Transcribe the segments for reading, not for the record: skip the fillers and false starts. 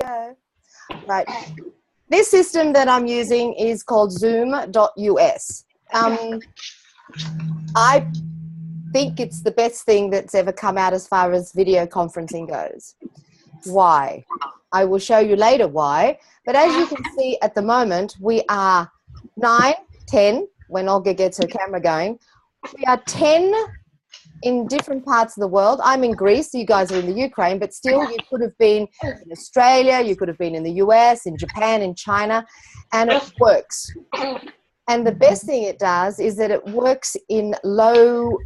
go. Right. This system that I'm using is called zoom.us. I think it's the best thing that's ever come out as far as video conferencing goes. Why? I will show you later why. But as you can see at the moment, we are 9, 10, when Olga gets her camera going. We are 10 in different parts of the world. I'm in Greece, you guys are in the Ukraine, but still you could have been in Australia, you could have been in the US, in Japan, in China, and it works. And the best thing it does is that it works in low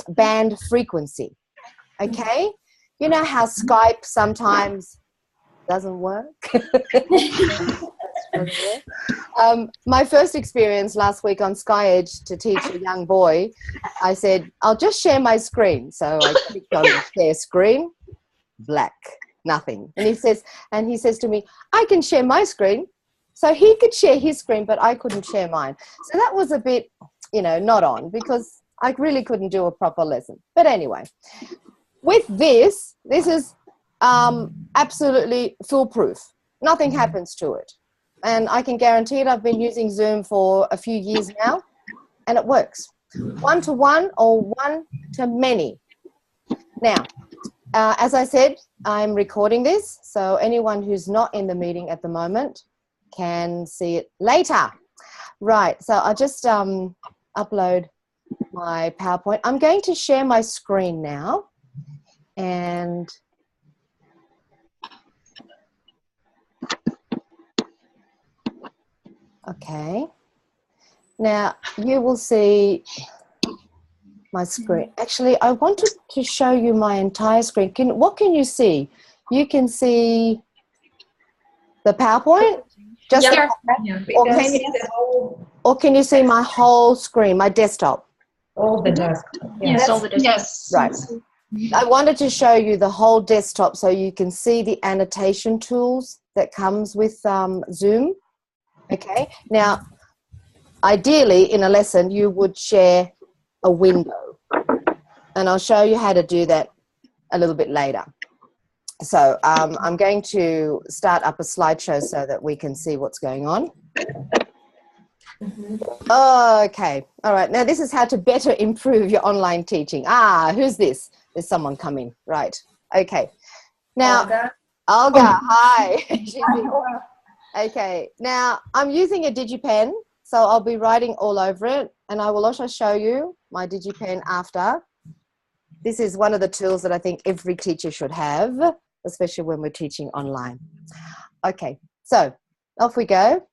band frequency, okay? You know how Skype sometimes doesn't work? My first experience last week on SkyEdge to teach a young boy, I said, I'll just share my screen. So I clicked on share screen, black, nothing. And he says to me, I can share my screen. So he could share his screen, but I couldn't share mine. So that was a bit, you know, not on, because I really couldn't do a proper lesson. But anyway, with this is absolutely foolproof. Nothing happens to it. And I can guarantee it. I've been using Zoom for a few years now, and it works. One-to-one or one-to-many. Now, as I said, I'm recording this, so anyone who's not in the meeting at the moment can see it later. Right, so I'll just upload my PowerPoint. I'm going to share my screen now. And okay, now you will see my screen. Actually, I wanted to show you my entire screen. What can you see? You can see the PowerPoint? Just or can you see my whole screen, my desktop? All the desktop. Yes, all the desktop. Yes. Right. I wanted to show you the whole desktop so you can see the annotation tools that comes with Zoom. Okay. Now, ideally, in a lesson, you would share a window. And I'll show you how to do that a little bit later. So I'm going to start up a slideshow so that we can see what's going on. Okay. All right. Now, this is how to better improve your online teaching. Ah, who's this? There's someone coming. Right. Okay. Now, Olga, hi. Okay. Now, I'm using a DigiPen, so I'll be writing all over it, and I will also show you my DigiPen after. This is one of the tools that I think every teacher should have, especially when we're teaching online. Okay. So, off we go.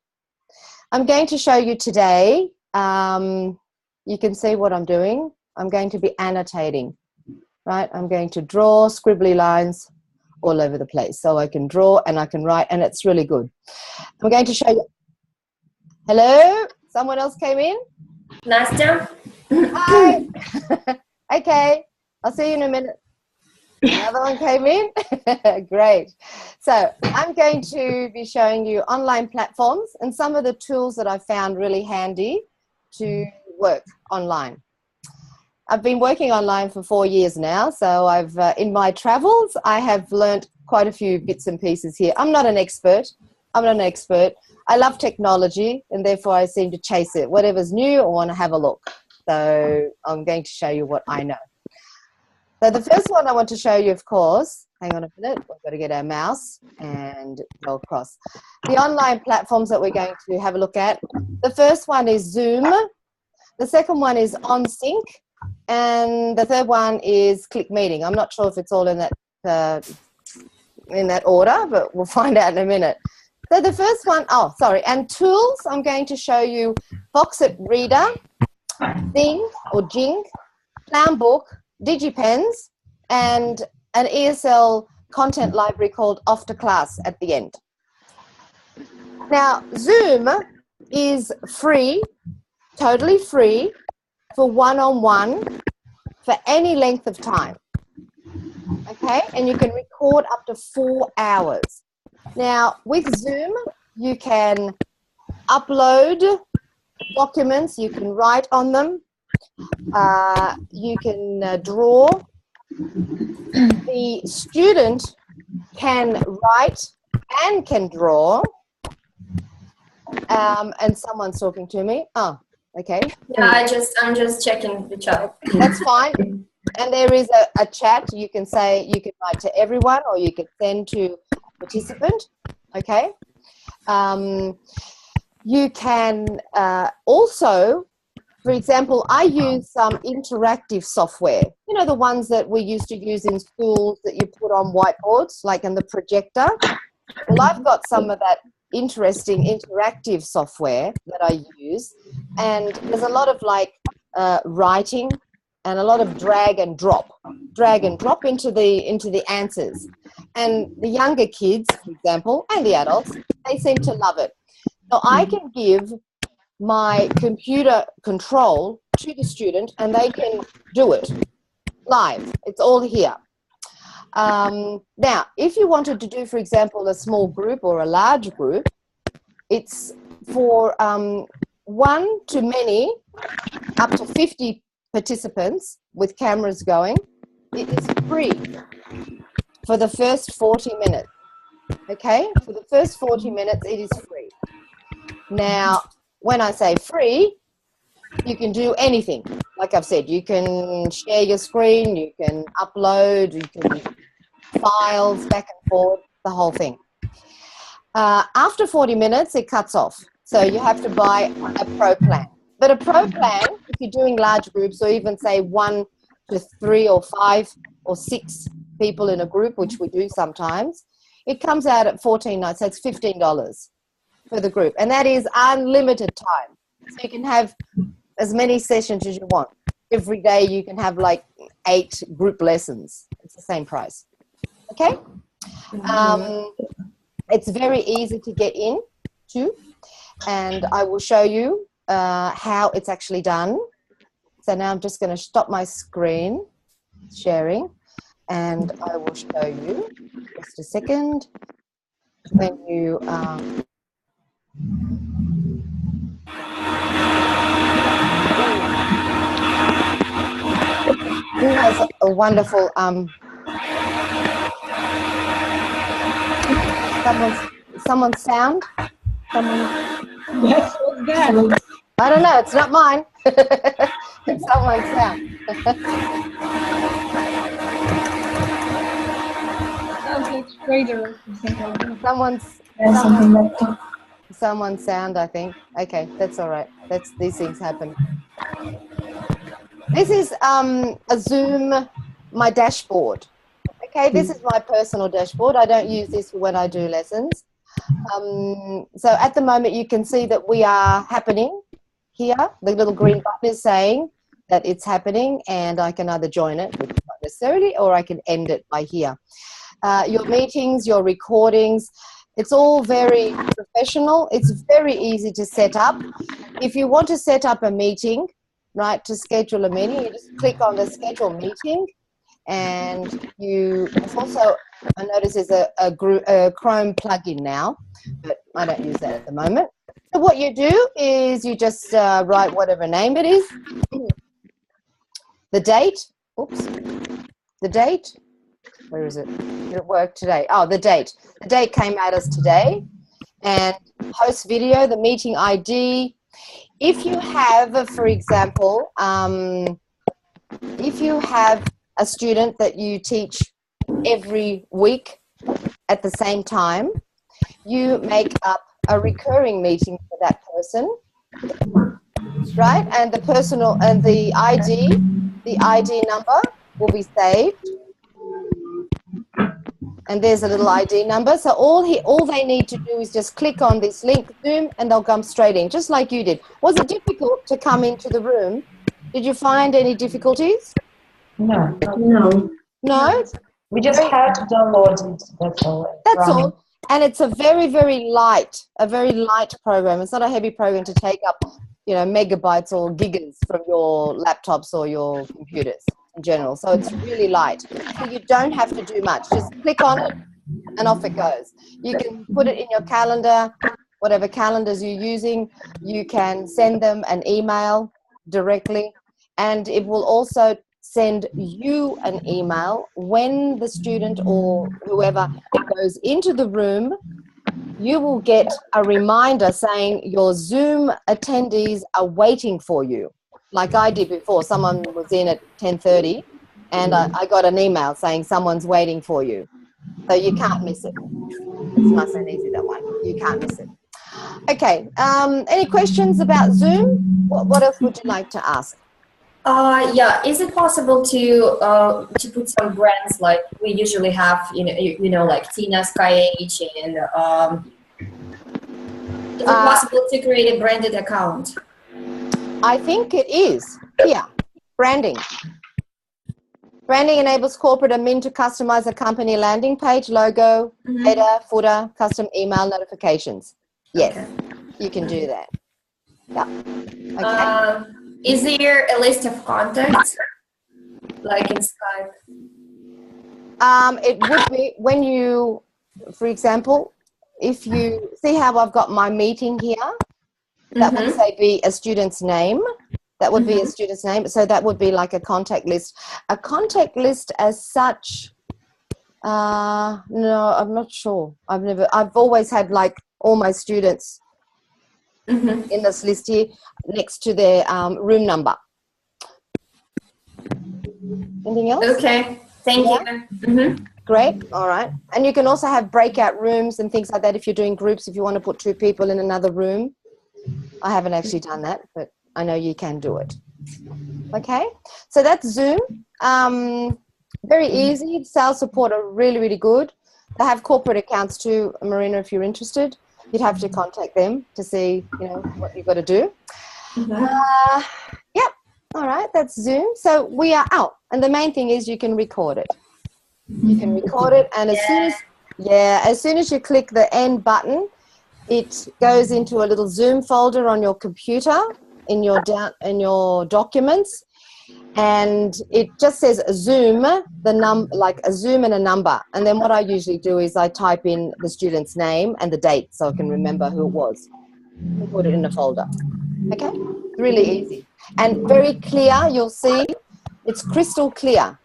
I'm going to show you today, you can see what I'm doing. I'm going to be annotating, right? I'm going to draw scribbly lines all over the place. So I can draw and I can write, and it's really good. I'm going to show you. Hello? Someone else came in? Nastya? Hi. Okay. I'll see you in a minute. Another one came in. Great. So I'm going to be showing you online platforms and some of the tools that I found really handy to work online. I've been working online for 4 years now, so I've in my travels I have learnt quite a few bits and pieces here. I'm not an expert. I love technology, and therefore I seem to chase it. Whatever's new, I want to have a look. So I'm going to show you what I know. So the first one I want to show you, of course, hang on a minute, we've got to get our mouse and go across. The online platforms that we're going to have a look at. The first one is Zoom. The second one is OnSync. And the third one is Click Meeting. I'm not sure if it's all in that order, but we'll find out in a minute. So the first one, and tools, I'm going to show you Foxit Reader, Zing or Jing, Clownbook, DigiPens, and an ESL content library called After Class at the end. Now, Zoom is free, totally free, for one-on-one for any length of time. Okay, and you can record up to 4 hours. Now, with Zoom, you can upload documents, you can write on them, you can draw. The student can write and can draw. And someone's talking to me. Oh, okay. Yeah, I'm just checking the chat. That's fine. And there is a chat. You can write to everyone, or you can send to participant. Okay. You can also, for example, I use some interactive software. You know, the ones that we used to use in schools that you put on whiteboards, like in the projector. Well, I've got some of that interesting interactive software that I use, and there's a lot of like writing and a lot of drag and drop into the answers. And the younger kids, for example, and the adults, they seem to love it. So I can give my computer control to the student and they can do it live. It's all here. Now, if you wanted to do, for example, a small group or a large group, it's for one to many, up to 50 participants with cameras going. It is free for the first 40 minutes. Okay, for the first 40 minutes, it is free. Now, when I say free, you can do anything. Like I've said, you can share your screen, you can upload, you can files back and forth, the whole thing. After 40 minutes, it cuts off. So you have to buy a pro plan. But a pro plan, if you're doing large groups, or even say 1 to 3 or 5 or 6 people in a group, which we do sometimes, it comes out at $14.99, so it's $15 for the group. And that is unlimited time. So you can have as many sessions as you want. Every day you can have like 8 group lessons. It's the same price. Okay? It's very easy to get in to, and I will show you how it's actually done. So now I'm just going to stop my screen sharing, and I will show you. Just a second. When you who has a wonderful someone's sound? Yes, what's that? I don't know, it's not mine. It's someone's sound. Sounds like Trader or something like that. Someone's sound, I think. Okay, that's all right. These things happen. This is a Zoom, my dashboard. Okay, this is my personal dashboard. I don't use this when I do lessons. So at the moment you can see that we are happening here. The little green button is saying that it's happening, and I can either join it, which not necessarily, or I can end it by here. Your meetings, your recordings, it's all very professional. It's very easy to set up. If you want to set up a meeting, right, to schedule a meeting, you just click on the schedule meeting, and there's also, I notice there's a Chrome plugin now, but I don't use that at the moment. So what you do is you just write whatever name it is, the date, the date, where is it? Did it work today? Oh, the date. The date came at us today, and host video, the meeting ID. If you have, for example, if you have a student that you teach every week at the same time, you make up a recurring meeting for that person, right? And the personal and the ID number will be saved. And there's a little ID number. So all they need to do is just click on this link, Zoom, and they'll come straight in, just like you did. Was it difficult to come into the room? Did you find any difficulties? No. No? We just had to download it, that's all. That's all. And it's a very, very light program. It's not a heavy program to take up, megabytes or gigas from your laptops or your computers in general. So it's really light. So you don't have to do much. Just click on it and off it goes. You can put it in your calendar, whatever calendars you're using. You can send them an email directly, and it will also send you an email when the student or whoever goes into the room. You will get a reminder saying your Zoom attendees are waiting for you. Like I did before, someone was in at 10:30 and I got an email saying someone's waiting for you. So you can't miss it. It's nice and easy, that one. You can't miss it. Okay, any questions about Zoom? What else would you like to ask? Yeah, is it possible to put some brands like we usually have, like Tina, SkyH, and is it possible to create a branded account? I think it is. Yeah, branding. Branding enables corporate admin to customize a company landing page, logo, header, footer, custom email notifications. Yes, you can do that. Yeah. Okay. Is there a list of contacts, like in Skype? It would be when you, for example, if you see how I've got my meeting here, that would say be a student's name. That would be a student's name. So that would be like a contact list. A contact list as such, no, I'm not sure. I've always had like all my students in this list here next to their room number. Anything else? Okay, thank you. Great, all right. And you can also have breakout rooms and things like that if you're doing groups, if you want to put 2 people in another room. I haven't actually done that, but I know you can do it. Okay, so that's Zoom. Very easy. Sales support are really, really good. They have corporate accounts too, Marina, if you're interested. You'd have to contact them to see, what you've got to do. Yep. All right, that's Zoom. So we are out. And the main thing is you can record it. You can record it, and as soon as you click the end button, it goes into a little Zoom folder on your computer in your documents, and it just says Zoom, like a Zoom and a number. And then what I usually do is I type in the student's name and the date so I can remember who it was and put it in a folder. Okay, really easy and very clear. You'll see it's crystal clear.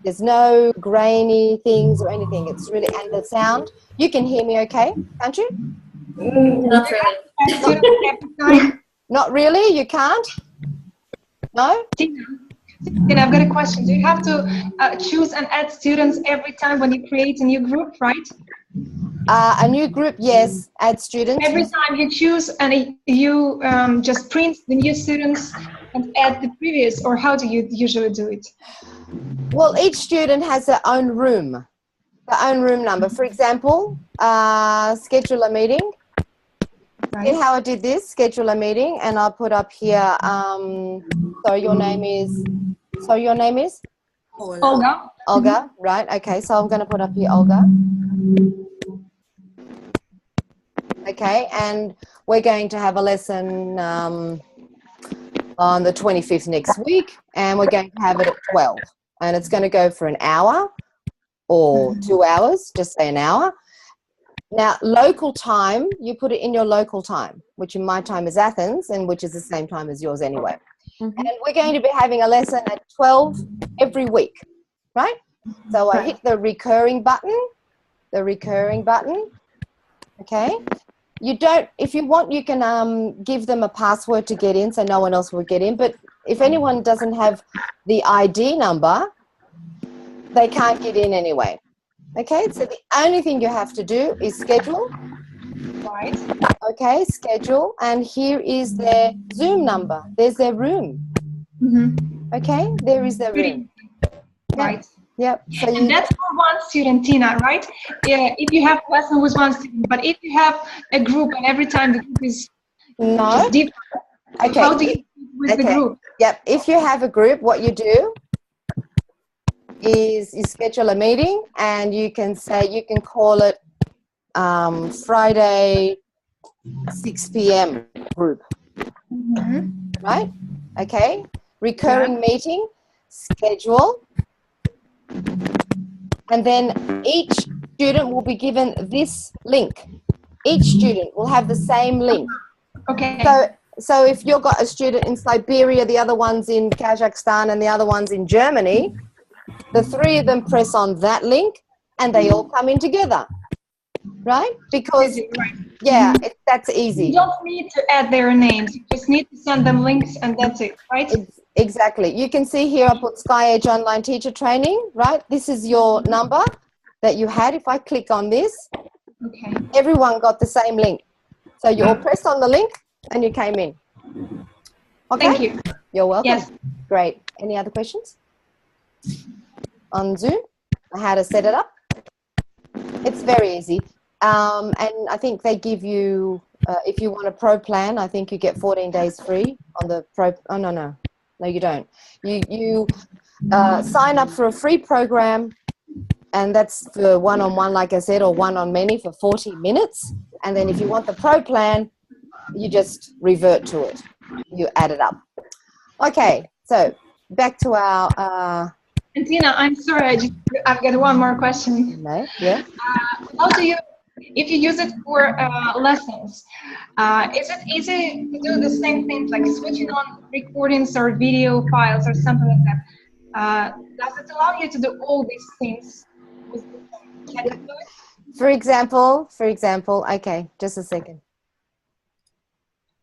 There's no grainy things or anything. It's really, and the sound, you can hear me okay, can't you? Not really. Not really? You can't? No? Tina, I've got a question. Do you have to choose and add students every time when you create a new group, right? A new group, yes. Add students. Every time you choose and you just print the new students and add the previous, or how do you usually do it? Well, each student has their own room number. For example, schedule a meeting. Right. See how I did this? Schedule a meeting, and I'll put up here, your name is? Olga. Olga, right. Okay, so I'm going to put up here Olga. Okay, and we're going to have a lesson on the 25th next week, and we're going to have it at 12. And it's going to go for an hour or 2 hours, just say an hour. Now, local time, you put it in your local time, which in my time is Athens, and which is the same time as yours anyway. And we're going to be having a lesson at 12 every week, right? So I hit the recurring button, okay? You don't, if you want, you can give them a password to get in so no one else will get in. But if anyone doesn't have the ID number, they can't get in anyway. Okay, so the only thing you have to do is schedule. Right. Okay, schedule. And here is their Zoom number. There's their room. Okay, there is their room. Right. Yep. So and that's for one student, Tina, right? Yeah, if you have a lesson with one student, but if you have a group and every time the group is just different, okay. How do you do with the group? Yep. If you have a group, what you do is you schedule a meeting, and you can say, you can call it Friday 6 p.m. group. Right? Okay. Recurring meeting, schedule. And then each student will be given this link. Each student will have the same link. Okay. So So if you've got a student in Siberia, the other one's in Kazakhstan, and the other one's in Germany, the three of them press on that link and they all come in together, right? Because, yeah, that's easy. You don't need to add their names. You just need to send them links and that's it, right? Exactly. You can see here I put SkyEdge Online Teacher Training, right? This is your number that you had. If I click on this, okay, everyone got the same link. So you all pressed on the link and you came in. Okay? Thank you. You're welcome. Yes. Great. Any other questions? On Zoom, how to set it up? It's very easy. And I think they give you, if you want a pro plan, I think you get 14 days free on the pro. Oh, no, you don't. You sign up for a free program, and that's for one-on-one, like I said, or one-on-many for 40 minutes. And then if you want the pro plan, you just revert to it. You add it up. Okay, so back to our... And Tina, I'm sorry, I've got one more question. No, yeah. How do you, if you use it for lessons, is it easy to do the same things like switching on recordings or video files or something like that? Does it allow you to do all these things? Can you do it? For example, okay, just a second.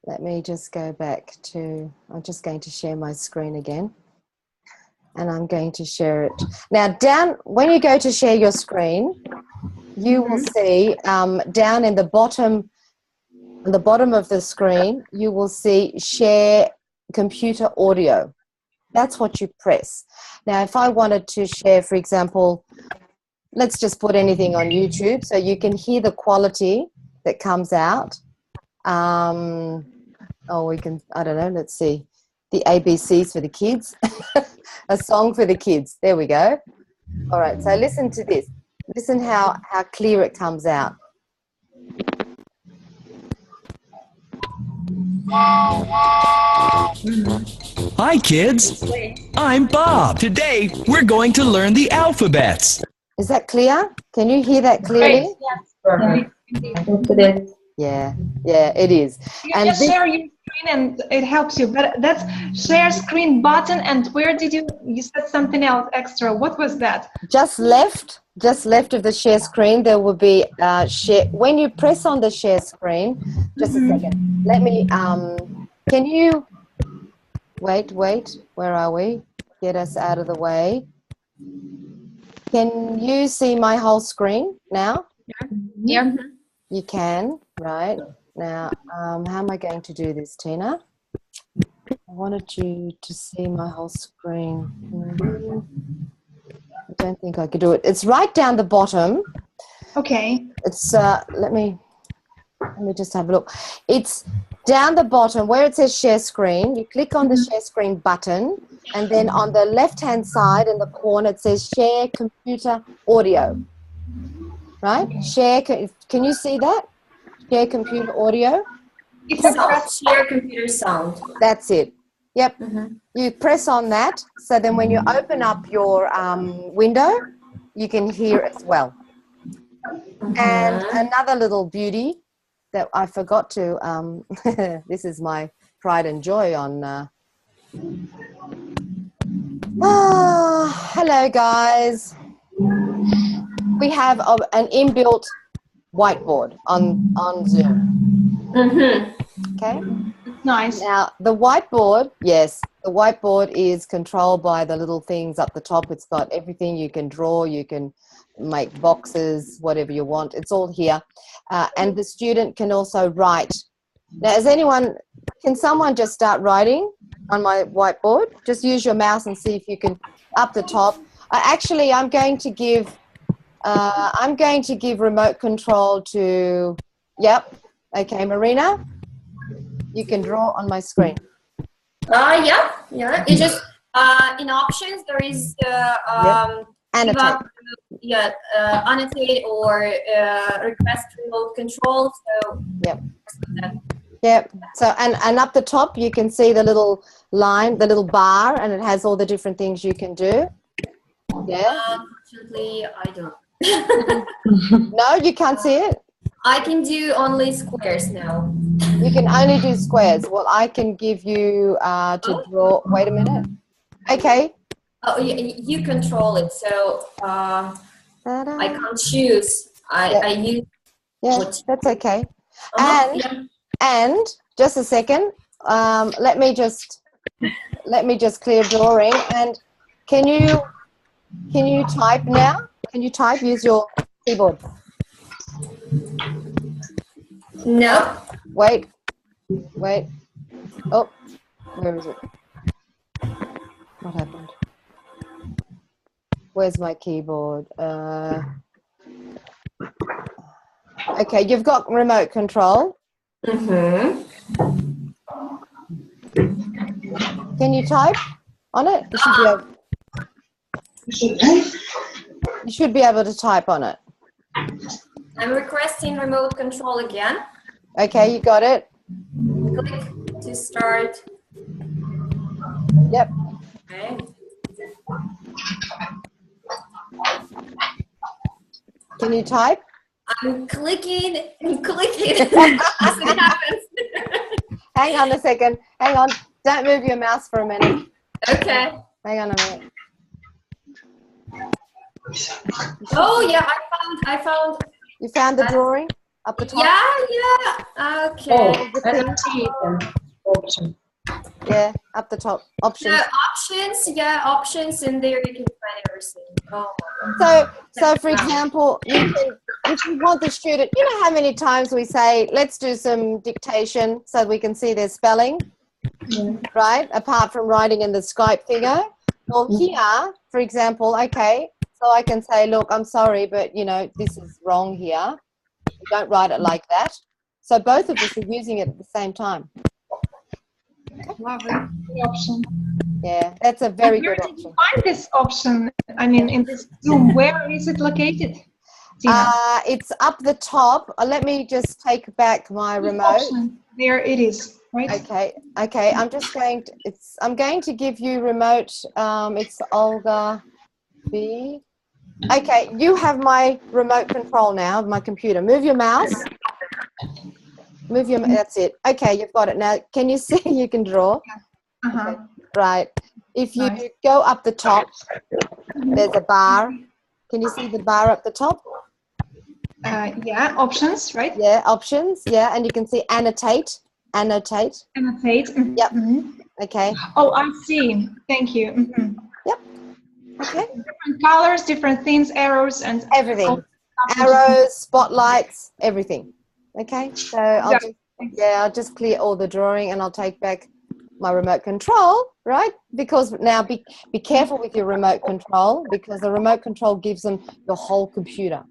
Let me just go back to, I'm just going to share my screen again. And I'm going to share it. Now, when you go to share your screen, you will see down in the bottom of the screen, you will see share computer audio. That's what you press. Now, if I wanted to share, for example, let's just put anything on YouTube so you can hear the quality that comes out. We can, I don't know, let's see. The ABCs for the kids. A song for the kids. There we go. All right, so listen to this. Listen how clear it comes out. Hi, kids. I'm Bob. Today, we're going to learn the alphabets. Is that clear? Can you hear that clearly? Yes. Yeah, it is. You just share your screen and it helps you, but that's share screen button. And where did you said something else extra? What was that? Just left of the share screen, there will be share. When you press on the share screen, just a second. Let me, can you, wait, where are we? Get us out of the way. Can you see my whole screen now? Yeah. You can, right? Now, how am I going to do this, Tina? I wanted you to see my whole screen. I don't think I could do it. It's right down the bottom. Okay. It's, let me just have a look. It's down the bottom where it says share screen. You click on the share screen button, and then on the left-hand side in the corner, it says share computer audio. Right? Share, can you see that? Share computer audio. It's about share computer sound. That's it. Yep. You press on that, so then when you open up your window, you can hear as well. And another little beauty that I forgot to, this is my pride and joy on, hello guys. We have an inbuilt whiteboard on Zoom. Okay. Nice. Now the whiteboard, yes, the whiteboard is controlled by the little things up the top. It's got everything you can draw, you can make boxes, whatever you want. It's all here, and the student can also write. Now, can someone just start writing on my whiteboard? Just use your mouse and see if you can up the top. Actually, I'm going to give remote control to, yep, okay, Marina, you can draw on my screen. Yeah. You just, in options, there is, annotate. Annotate or request remote control, so. Yep, so, and up the top, you can see the little line, the little bar, and it has all the different things you can do. Yeah. Unfortunately, I don't. No, you can't see it? I can do only squares now. You can only do squares. Well, I can give you to draw. Wait a minute. Okay. Oh, you control it, so I can't choose. I use. Yeah, that's okay. And just a second. Let me just clear drawing. And can you type now? Can you type? Use your keyboard. No. Wait. Oh, where is it? What happened? Where's my keyboard? Okay, you've got remote control. Mm-hmm. Can you type on it? You should be able to type on it. I'm requesting remote control again. Okay, you got it. Click to start. Yep. Okay. Can you type? I'm clicking. Nothing happens. Hang on a second. Hang on. Don't move your mouse for a minute. Okay. Hang on a minute. Oh yeah, I found. You found the drawing up the top? Yeah. Okay. Option. Yeah, up the top. Options. Options, and there you can find everything. Oh my God. So for example, if you want the student, you know how many times we say, let's do some dictation so we can see their spelling, right? Apart from writing in the Skype figure. Well, here, for example, okay, so I can say, look, I'm sorry, but, you know, this is wrong here. You don't write it like that. So both of us are using it at the same time. Lovely option. Yeah, that's a very Where good did you option. find this option? I mean, in this Zoom, where is it located? Tina? It's up the top. Let me just take back my This remote. option, there it is, right? Okay. I'm just going to. I'm going to give you remote. It's Olga B. Okay, you have my remote control now of my computer. Move your mouse. That's it. Okay, you've got it now. Can you see? You can draw. Uh-huh. Okay, right. If you Nice. go up the top, there's a bar. Can you see the bar up the top? Yeah, options, right? Yeah, options. Yeah, and you can see annotate. Annotate. Annotate. Yep. Mhm. Okay. Oh, I see. Thank you. Mhm. Yep. Okay. Different colors, different things, arrows, and Everything. Arrows, spotlights, everything. Okay. So I'll just clear all the drawing and I'll take back my remote control, right? Because now be careful with your remote control, because the remote control gives them your whole computer.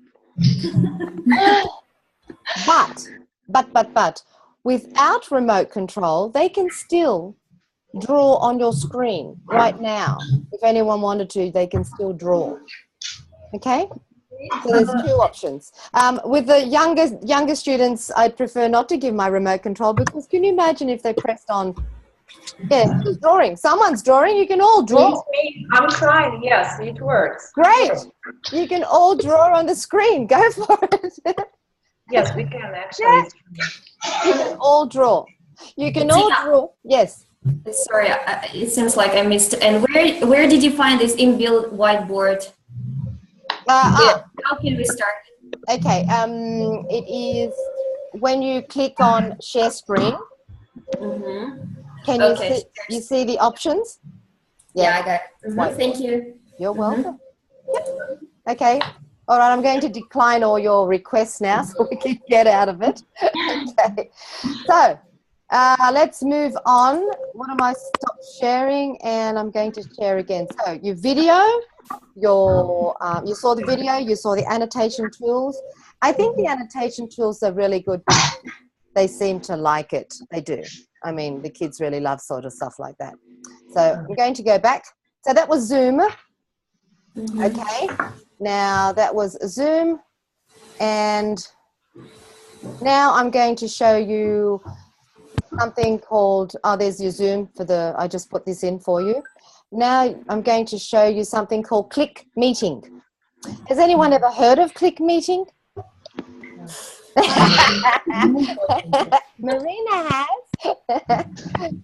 But without remote control, they can still draw on your screen right now. If anyone wanted to, they can still draw. Okay? So there's two options. With the younger students, I'd prefer not to give my remote control, because can you imagine if they pressed on, who's drawing? Someone's drawing, you can all draw. I'm trying, yes, it works. Great. You can all draw on the screen. Go for it. Yes, we can actually. You can all draw. You can all draw. Yes. Sorry, it seems like I missed. And where did you find this inbuilt whiteboard? How can we start? Okay. It is when you click on share screen. Mm-hmm. Can you see the options? Yeah, I got it. Mm-hmm. Thank you. You're welcome. Yep. Okay. All right. I'm going to decline all your requests now so we can get out of it. Okay. So let's move on. What am I? Stop sharing, and I'm going to share again. So your video, you saw the video, you saw the annotation tools. I think the annotation tools are really good. They seem to like it. They do. I mean, the kids really love sort of stuff like that. So I'm going to go back. So that was Zoom. Mm-hmm. Okay. Now that was Zoom. And now I'm going to show you something called, there's your Zoom I just put this in for you. Now I'm going to show you something called Click Meeting. Has anyone ever heard of Click Meeting? Marina has.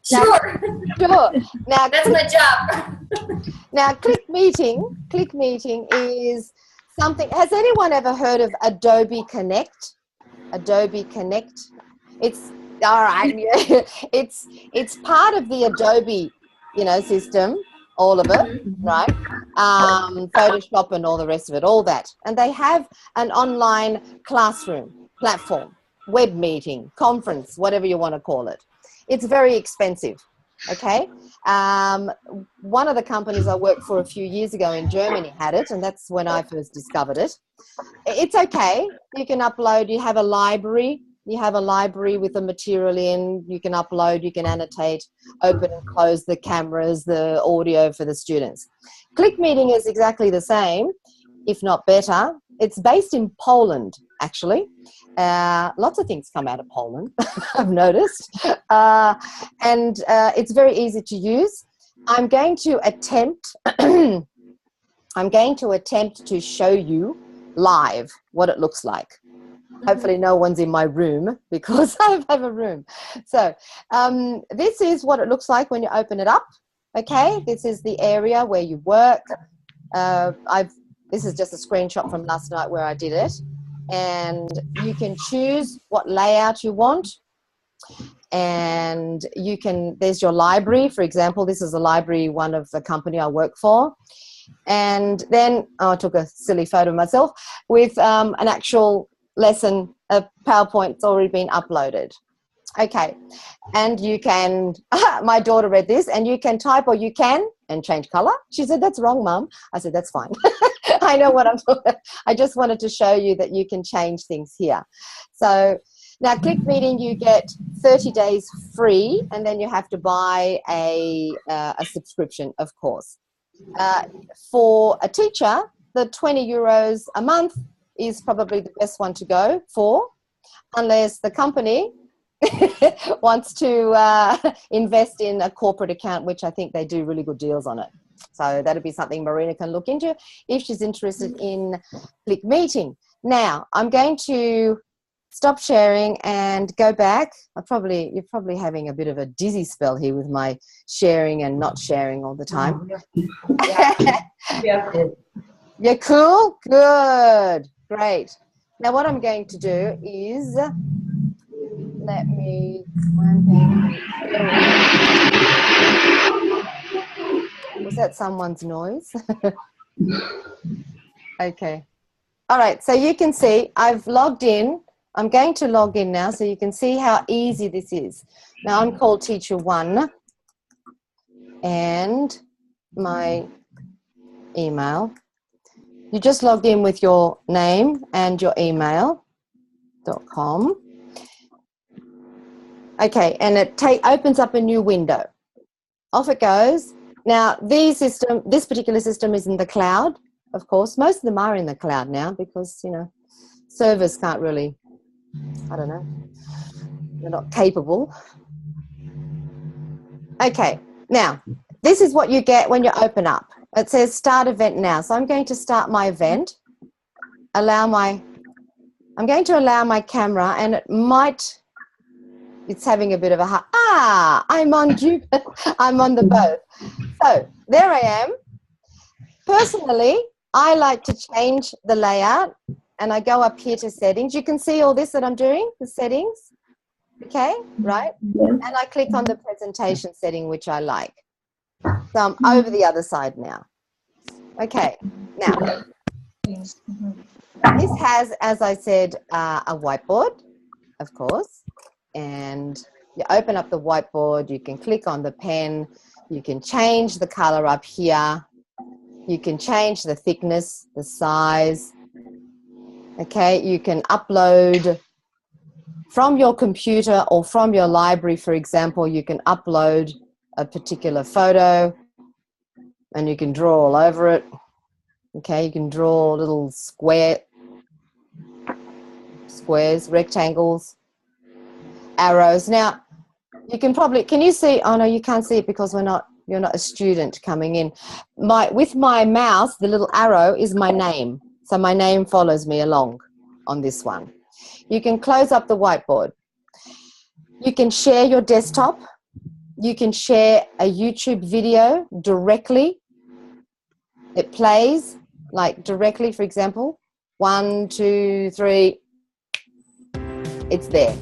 Sure. Sure. Now, That's my job. now, Click Meeting is something. Has anyone ever heard of Adobe Connect? Adobe Connect. It's all right. It's part of the Adobe, system. All of it, right? Photoshop and all the rest of it, all that. And they have an online classroom platform, web meeting, conference, whatever you want to call it. It's very expensive, okay? One of the companies I worked for a few years ago in Germany had it, and that's when I first discovered it. It's okay. You can upload. You have a library. You have a library with the material in. You can upload, you can annotate, open and close the cameras, the audio for the students. Click Meeting is exactly the same, if not better. It's based in Poland, actually. Lots of things come out of Poland, I've noticed. And it's very easy to use. I'm going to attempt to show you live what it looks like. Hopefully no one's in my room because I have a room. So this is what it looks like when you open it up. Okay, this is the area where you work. This is just a screenshot from last night where I did it. And you can choose what layout you want. And there's your library. For example, this is a library, one of the company I work for. And then I took a silly photo of myself with an actual lesson, a PowerPoint's already been uploaded. Okay, and you can, my daughter read this, and you can type or you can, and change color. She said, that's wrong, Mum. I said, that's fine. I know what I'm talking. I just wanted to show you that you can change things here. So now Click Meeting, you get 30 days free, and then you have to buy a subscription, of course. For a teacher, the €20 a month is probably the best one to go for, unless the company wants to invest in a corporate account, which I think they do really good deals on it. So that'd be something Marina can look into if she's interested in Click Meeting. Now, I'm going to stop sharing and go back. You're probably having a bit of a dizzy spell here with my sharing and not sharing all the time. Yeah. You're cool? Good. Great. Now what I'm going to do is, let me, was that someone's noise? Okay. All right, so you can see I've logged in. I'm going to log in now so you can see how easy this is. Now I'm called Teacher 1 and my email. You just logged in with your name and your email.com. Okay, and it opens up a new window. Off it goes. Now, this particular system is in the cloud, of course. Most of them are in the cloud now because, servers can't really, I don't know, they're not capable. Okay, now, this is what you get when you open up. It says start event now. So I'm going to start my event. I'm going to allow my camera, and it's having a bit of a, I'm on the boat. So there I am. Personally, I like to change the layout, and I go up here to settings. You can see all this that I'm doing, the settings. Okay, right? And I click on the presentation setting, which I like. So I'm over the other side now. Okay, now, this has, as I said, a whiteboard, of course, and you open up the whiteboard, you can click on the pen, you can change the color up here, you can change the thickness, the size, okay, you can upload from your computer or from your library, for example, you can upload a particular photo and you can draw all over it. Okay, you can draw little squares, rectangles, arrows. Now, you can you see, oh no, you can't see it because you're not a student coming in. With my mouse, the little arrow is my name. So my name follows me along on this one. You can close up the whiteboard. You can share your desktop. You can share a YouTube video directly. It plays like directly, for example, 1, 2, 3. It's there.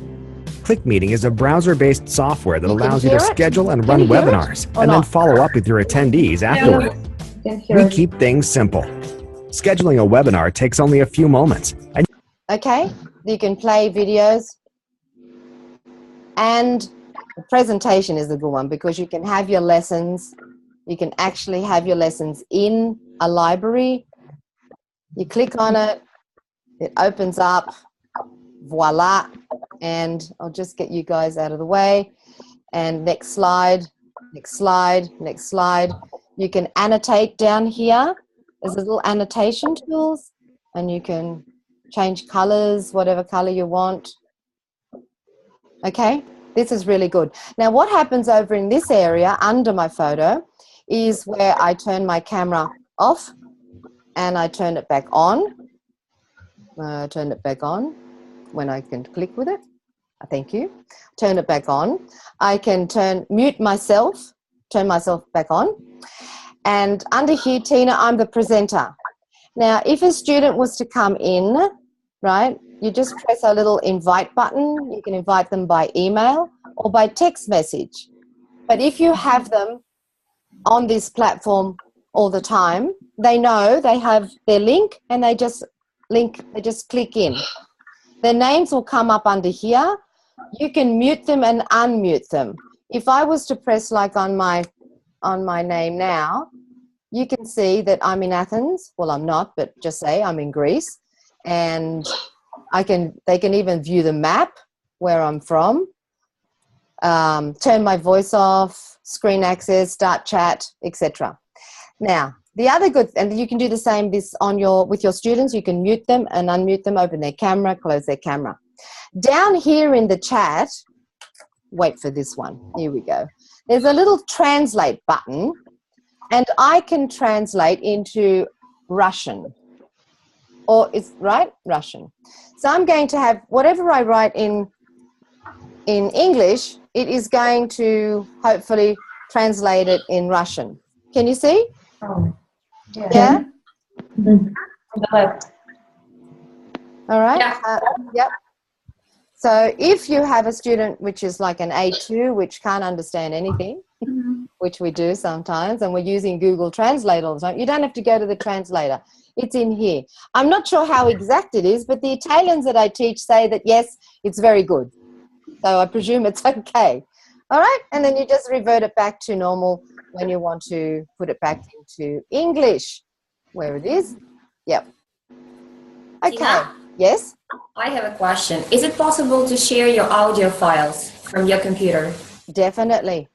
ClickMeeting is a browser-based software that You can allows you to hear it? schedule and Can run you hear it webinars or and then not? follow up with your attendees afterward. We keep things simple. Scheduling a webinar takes only a few moments. And Okay, you can play videos, and the presentation is a good one because you can have your lessons. You can actually have your lessons in a library. You click on it, it opens up, voila, and I'll just get you guys out of the way. And next slide, next slide, next slide. You can annotate down here. There's a little annotation tools, and you can change colors, whatever color you want. Okay, this is really good. Now what happens over in this area under my photo is where I turn my camera off and I turn it back on. Turn it back on when I can click with it. Thank you. Turn it back on. I can mute myself, turn myself back on. And under here, Tina, I'm the presenter. Now, if a student was to come in, right, you just press a little invite button. You can invite them by email or by text message. But if you have them on this platform all the time, they know they have their link and they just click in. Their names will come up under here. You can mute them and unmute them. If I was to press like on my name now, you can see that I'm in Athens. Well, I'm not, but just say I'm in Greece. And they can even view the map where I'm from. Turn my voice off, screen access, start chat, etc. Now, the other good, and you can do the same with your students. You can mute them and unmute them, open their camera, close their camera. Down here in the chat, wait for this one. Here we go. There's a little translate button, and I can translate into Russian. Or it's right, Russian. So I'm going to have whatever I write in English, it is going to hopefully translate it in Russian. Can you see? Oh, Yeah? On the left. All right. Yeah. Yep. So if you have a student which is like an A2, which can't understand anything, which we do sometimes, and we're using Google Translate all the time, you don't have to go to the translator. It's in here. I'm not sure how exact it is, but the Italians that I teach say that, yes, it's very good. So I presume it's okay. All right. And then you just revert it back to normal when you want to put it back into English, where it is. Yep. Okay. Tina? Yes? I have a question. Is it possible to share your audio files from your computer? Definitely.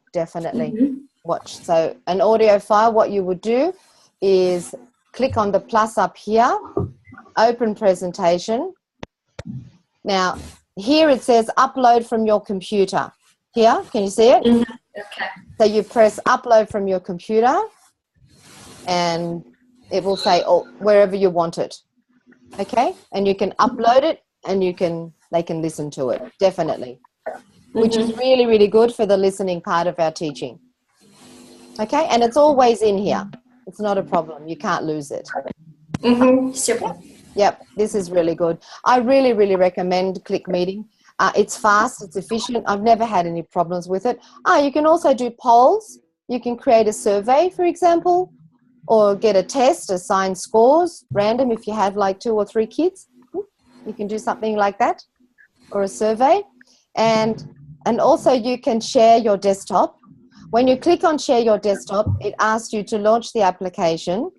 Watch. So an audio file, what you would do is click on the plus up here, open presentation. Now, here it says upload from your computer. Here, can you see it? Okay. So you press upload from your computer and it will say wherever you want it. Okay? And you can upload it and they can listen to it, definitely. Which is really, really good for the listening part of our teaching. Okay? And it's always in here. It's not a problem. You can't lose it. Super. Yep, this is really good. I really, really recommend ClickMeeting. It's fast, it's efficient. I've never had any problems with it. You can also do polls. You can create a survey, for example, or get a test, assign scores, random if you have like 2 or 3 kids. You can do something like that, or a survey. And also you can share your desktop. When you click on share your desktop, it asks you to launch the application.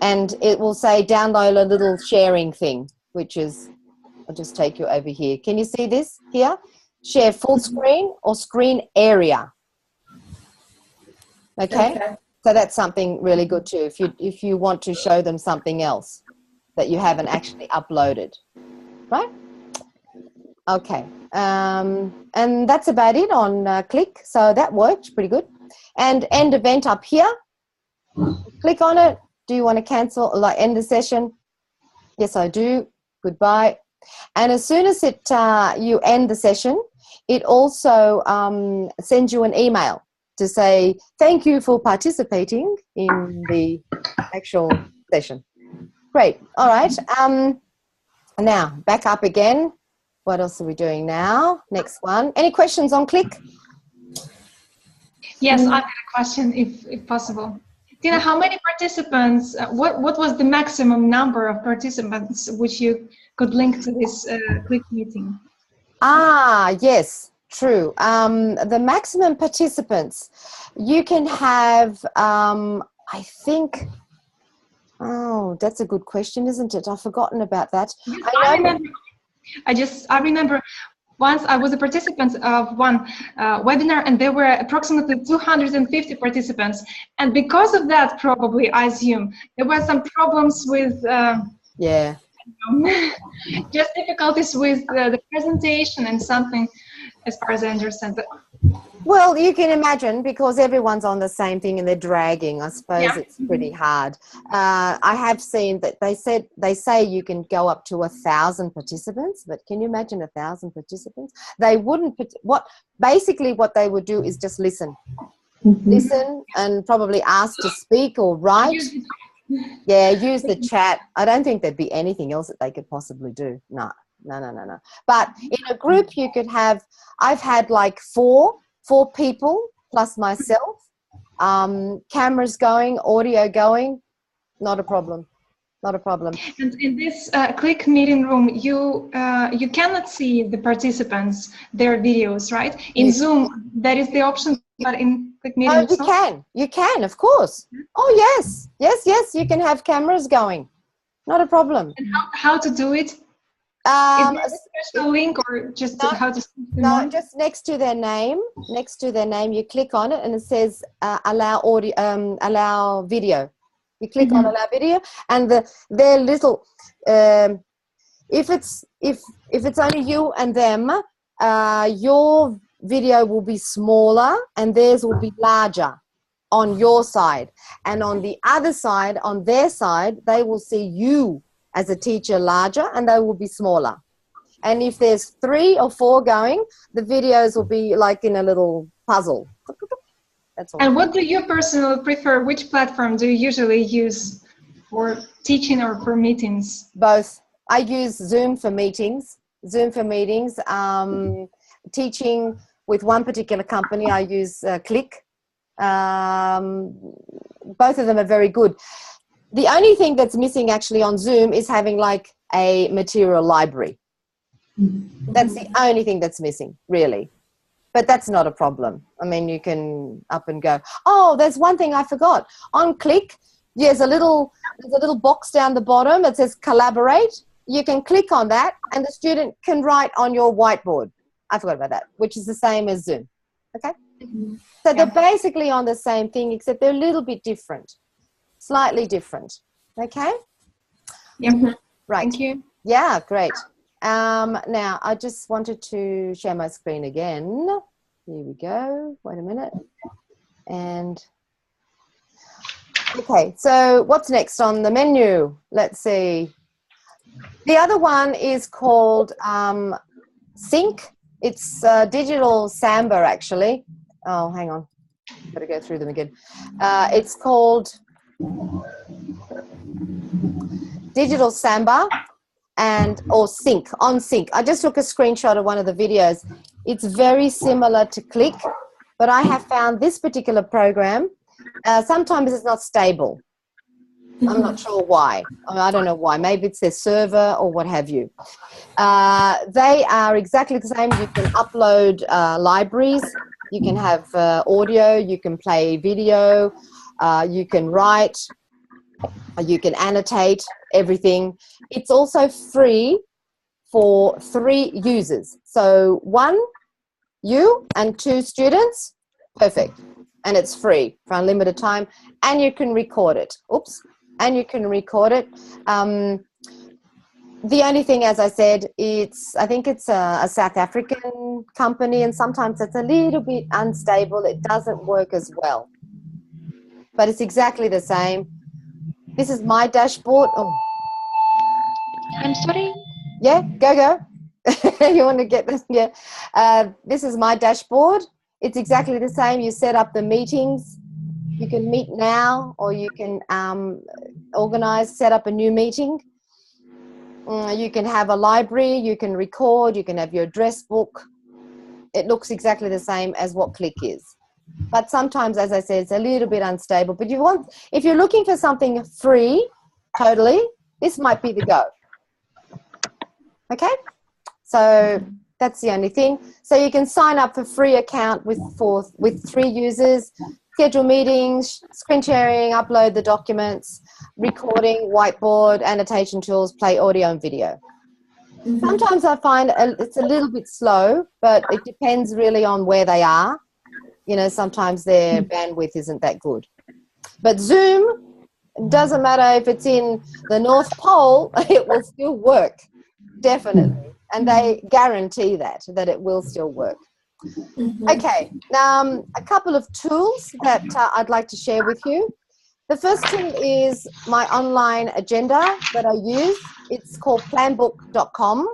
And it will say download a little sharing thing, which is, I'll just take you over here. Can you see this here? Share full screen or screen area. Okay? So that's something really good too, if you want to show them something else that you haven't actually uploaded. Right? Okay. And that's about it on Click. So that worked pretty good. And end event up here. Click on it. Do you want to cancel, like end the session? Yes, I do. Goodbye. And as soon as you end the session, it also sends you an email to say thank you for participating in the actual session. Great. All right. Now back up again. What else are we doing now? Next one. Any questions on Click? Yes, I've got a question, if possible. Tina, how many participants? What was the maximum number of participants which you could link to this Click meeting? Yes, true. The maximum participants, you can have, I think, oh, that's a good question, isn't it? I've forgotten about that. Yes, I remember once I was a participant of one webinar, and there were approximately 250 participants. And because of that, probably, I assume, there were some problems with just difficulties with the presentation and something, as far as I understand. But, well, you can imagine, because everyone's on the same thing and they're dragging. I suppose it's pretty hard. I have seen that they say you can go up to 1,000 participants, but can you imagine 1,000 participants? They wouldn't. Basically, what they would do is just listen, listen, and probably ask to speak or write. Yeah, use the chat. I don't think there'd be anything else that they could possibly do. No. But in a group, you could have. I've had like four people plus myself, cameras going, audio going, not a problem. and in this Click meeting room, you cannot see the participants, their videos, right? In Zoom, that is the option, but in Click meeting room, you can, of course. Oh yes, you can have cameras going, not a problem. And how to do it? Is there a special link, or just how to? No, just next to their name. You click on it, and it says allow audio, allow video. You click on allow video, and their little. If it's only you and them, your video will be smaller, and theirs will be larger on your side, and on the other side, on their side, they will see you as a teacher larger, and they will be smaller. And if there's 3 or 4 going, the videos will be like in a little puzzle. That's all. And what do you personally prefer? Which platform do you usually use for teaching or for meetings? Both. I use Zoom for meetings. Teaching with one particular company, I use Click. Both of them are very good. The only thing that's missing actually on Zoom is having like a material library. That's the only thing that's missing, really. But that's not a problem. I mean, you can up and go. Oh, there's one thing I forgot. On Click, there's a little box down the bottom that says collaborate. You can click on that, and the student can write on your whiteboard. I forgot about that, which is the same as Zoom. Okay? So they're basically on the same thing, except they're a little bit different. Slightly different. Okay? Yeah. Right. Thank you. Yeah, great. Now, I just wanted to share my screen again. Here we go. Wait a minute. And, okay, so what's next on the menu? Let's see. The other one is called Sync. It's digital Samba, actually. Oh, hang on. Got to go through them again. It's called Digital Samba or Sync, on Sync. I just took a screenshot of one of the videos. It's very similar to Click, but I have found this particular program, sometimes it's not stable. I'm not sure why. I don't know why. Maybe it's their server or what have you. They are exactly the same. You can upload libraries. You can have audio. You can play video. You can write. You can annotate everything. It's also free for 3 users. So 1, you, and 2 students. Perfect. And it's free for unlimited time. And you can record it. Oops. And you can record it. The only thing, as I said, I think it's a South African company, and sometimes it's a little bit unstable. It doesn't work as well. But it's exactly the same. This is my dashboard. Oh. I'm sorry. Yeah, go. You want to get this? Yeah. This is my dashboard. It's exactly the same. You set up the meetings. You can meet now, or you can set up a new meeting. You can have a library. You can record. You can have your address book. It looks exactly the same as what Click is. But sometimes, as I said, it's a little bit unstable. But if you're looking for something free, totally, this might be the go. Okay? So that's the only thing. So you can sign up for free account with 3 users, schedule meetings, screen sharing, upload the documents, recording, whiteboard, annotation tools, play audio and video. Sometimes I find it's a little bit slow, but it depends really on where they are. You know, sometimes their bandwidth isn't that good. But Zoom, doesn't matter if it's in the North Pole, it will still work, definitely. And they guarantee that it will still work. Okay, a couple of tools that I'd like to share with you. The first tool is my online agenda that I use. It's called planbook.com.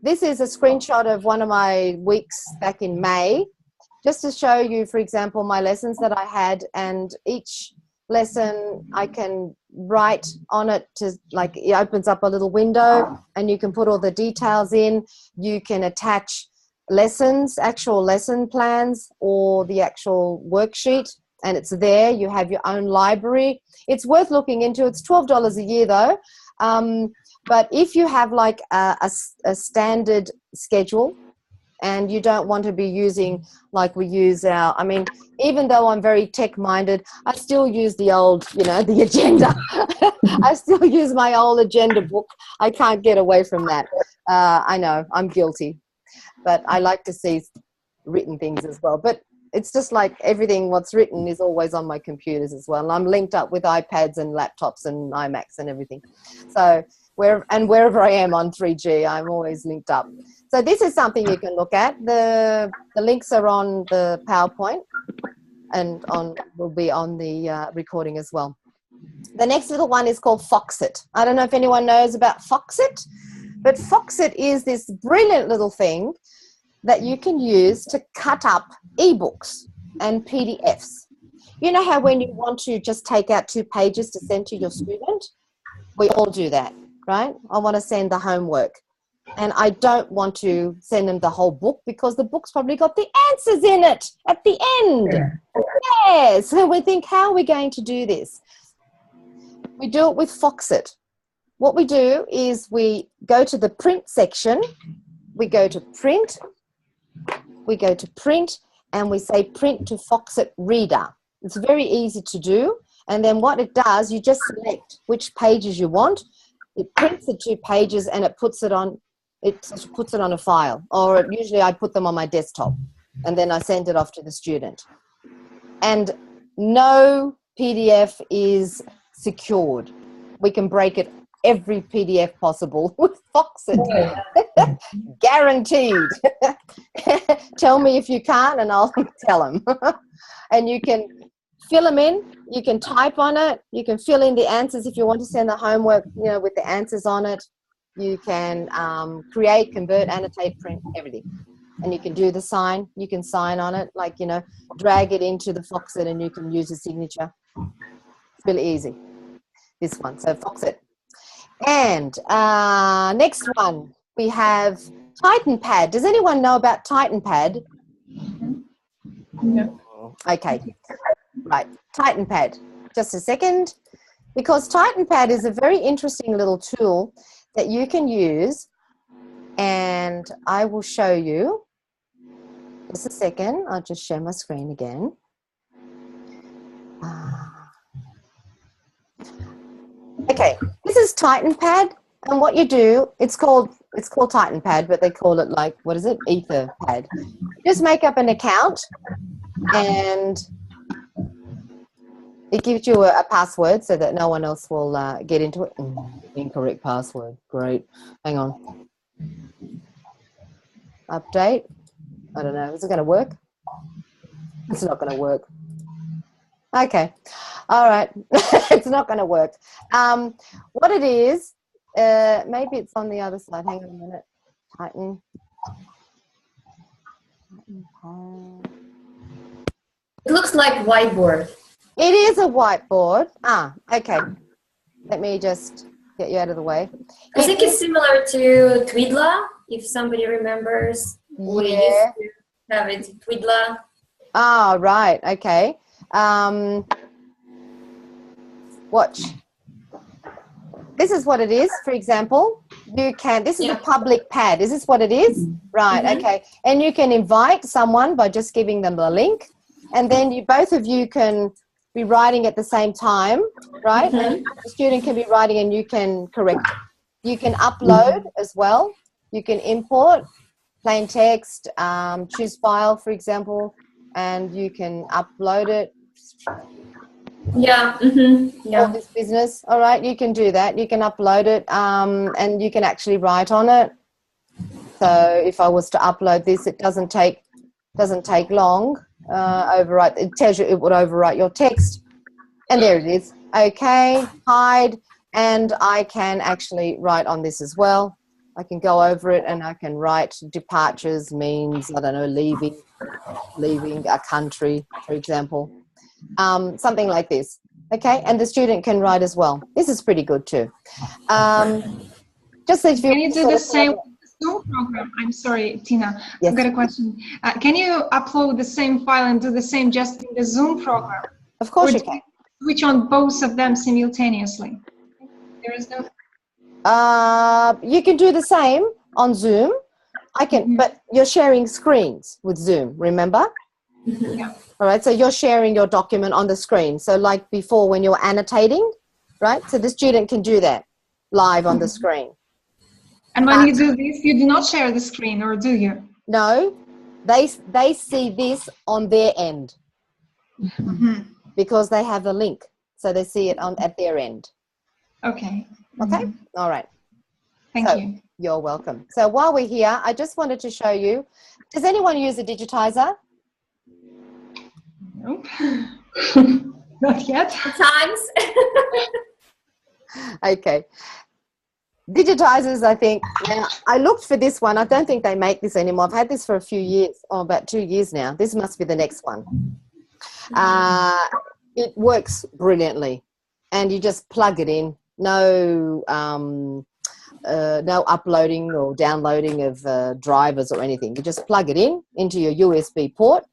This is a screenshot of one of my weeks back in May, just to show you, for example, my lessons that I had, and each lesson I can write on it to, like, it opens up a little window and you can put all the details in. You can attach lessons, actual lesson plans, or the actual worksheet, and it's there. You have your own library. It's worth looking into. It's $12 a year though. But if you have like a standard schedule and you don't want to be using, like we use I mean, even though I'm very tech-minded, I still use the old, the agenda. I still use my old agenda book. I can't get away from that. I know, I'm guilty. But I like to see written things as well. But it's just like everything what's written is always on my computers as well. And I'm linked up with iPads and laptops and iMacs and everything. So wherever I am on 3G, I'm always linked up. So this is something you can look at. The links are on the PowerPoint and will be on the recording as well. The next little one is called Foxit. I don't know if anyone knows about Foxit, but Foxit is this brilliant little thing that you can use to cut up ebooks and PDFs. You know how when you want to just take out 2 pages to send to your student? We all do that, right? I want to send the homework. And I don't want to send them the whole book because the book's probably got the answers in it at the end. Yeah. So we think, how are we going to do this? We do it with Foxit. What we do is we go to the print section. We go to print. We go to print and we say print to Foxit reader. It's very easy to do. And then what it does, you just select which pages you want. It prints the 2 pages and it puts it on a file. Or usually I put them on my desktop and then I send it off to the student. And no PDF is secured. We can break it every PDF possible with Foxit. Guaranteed. Tell me if you can't and I'll tell them. And you can fill them in, you can type on it, you can fill in the answers if you want to send the homework, with the answers on it. You can create, convert, annotate, print, everything. And you can do the sign, you can sign on it, like, drag it into the Foxit and you can use a signature. It's really easy, this one, so Foxit. And next one, we have TitanPad. Does anyone know about TitanPad? No. Okay, right, TitanPad. Just a second, because TitanPad is a very interesting little tool that you can use, and I will show you. Just a second, I'll just share my screen again. Okay, this is TitanPad, and what you do, it's called TitanPad, but they call it, like, what is it? EtherPad. Just make up an account, and it gives you a password so that no one else will get into it. Incorrect password. Great. Hang on. Update. I don't know. Is it going to work? It's not going to work. Okay. All right. It's not going to work. What it is, Maybe it's on the other side. Hang on a minute. Tighten. It looks like whiteboard. It is a whiteboard. Ah, okay. Let me just get you out of the way. I think it's similar to Twidla, if somebody remembers. We used to have it, Twidla. Ah, right. Okay. Watch. This is what it is, for example. You can, this is a public pad. Is this what it is? Right, okay. And you can invite someone by just giving them the link. And then you, both of you can be writing at the same time, right? And the student can be writing and you can correct it. You can upload as well. You can import plain text, choose file, for example, and you can upload it. Yeah. All this business. All right, you can do that. You can upload it, and you can actually write on it. So if I was to upload this, it doesn't take long. Overwrite. It tells you it would overwrite your text, and there it is. Okay, hide, and I can actually write on this as well. I can go over it, and I can write departures means, I don't know, leaving a country, for example. Something like this. Okay, and the student can write as well. This is pretty good too. Just so if can you do the same Zoom program? I'm sorry, Tina. Yes. I've got a question. Can you upload the same file and do the same just in the Zoom program? Of course you can. Switch on both of them simultaneously. There is no. You can do the same on Zoom. I can, but you're sharing screens with Zoom. Remember? Yeah. All right, so you're sharing your document on the screen. So like before when you're annotating, right? So the student can do that live on the screen. And when you do this, you do not share the screen, or do you? No, they see this on their end because they have the link. So they see it at their end. Okay. Okay, all right. Thank you. You're welcome. So while we're here, I just wanted to show you, does anyone use a digitizer? Nope. Not yet. Sometimes. Okay. Digitizers, I think, now I looked for this one. I don't think they make this anymore. I've had this for a few years, about 2 years now. This must be the next one. It works brilliantly, and you just plug it in. No uploading or downloading of drivers or anything. You just plug it into your USB port.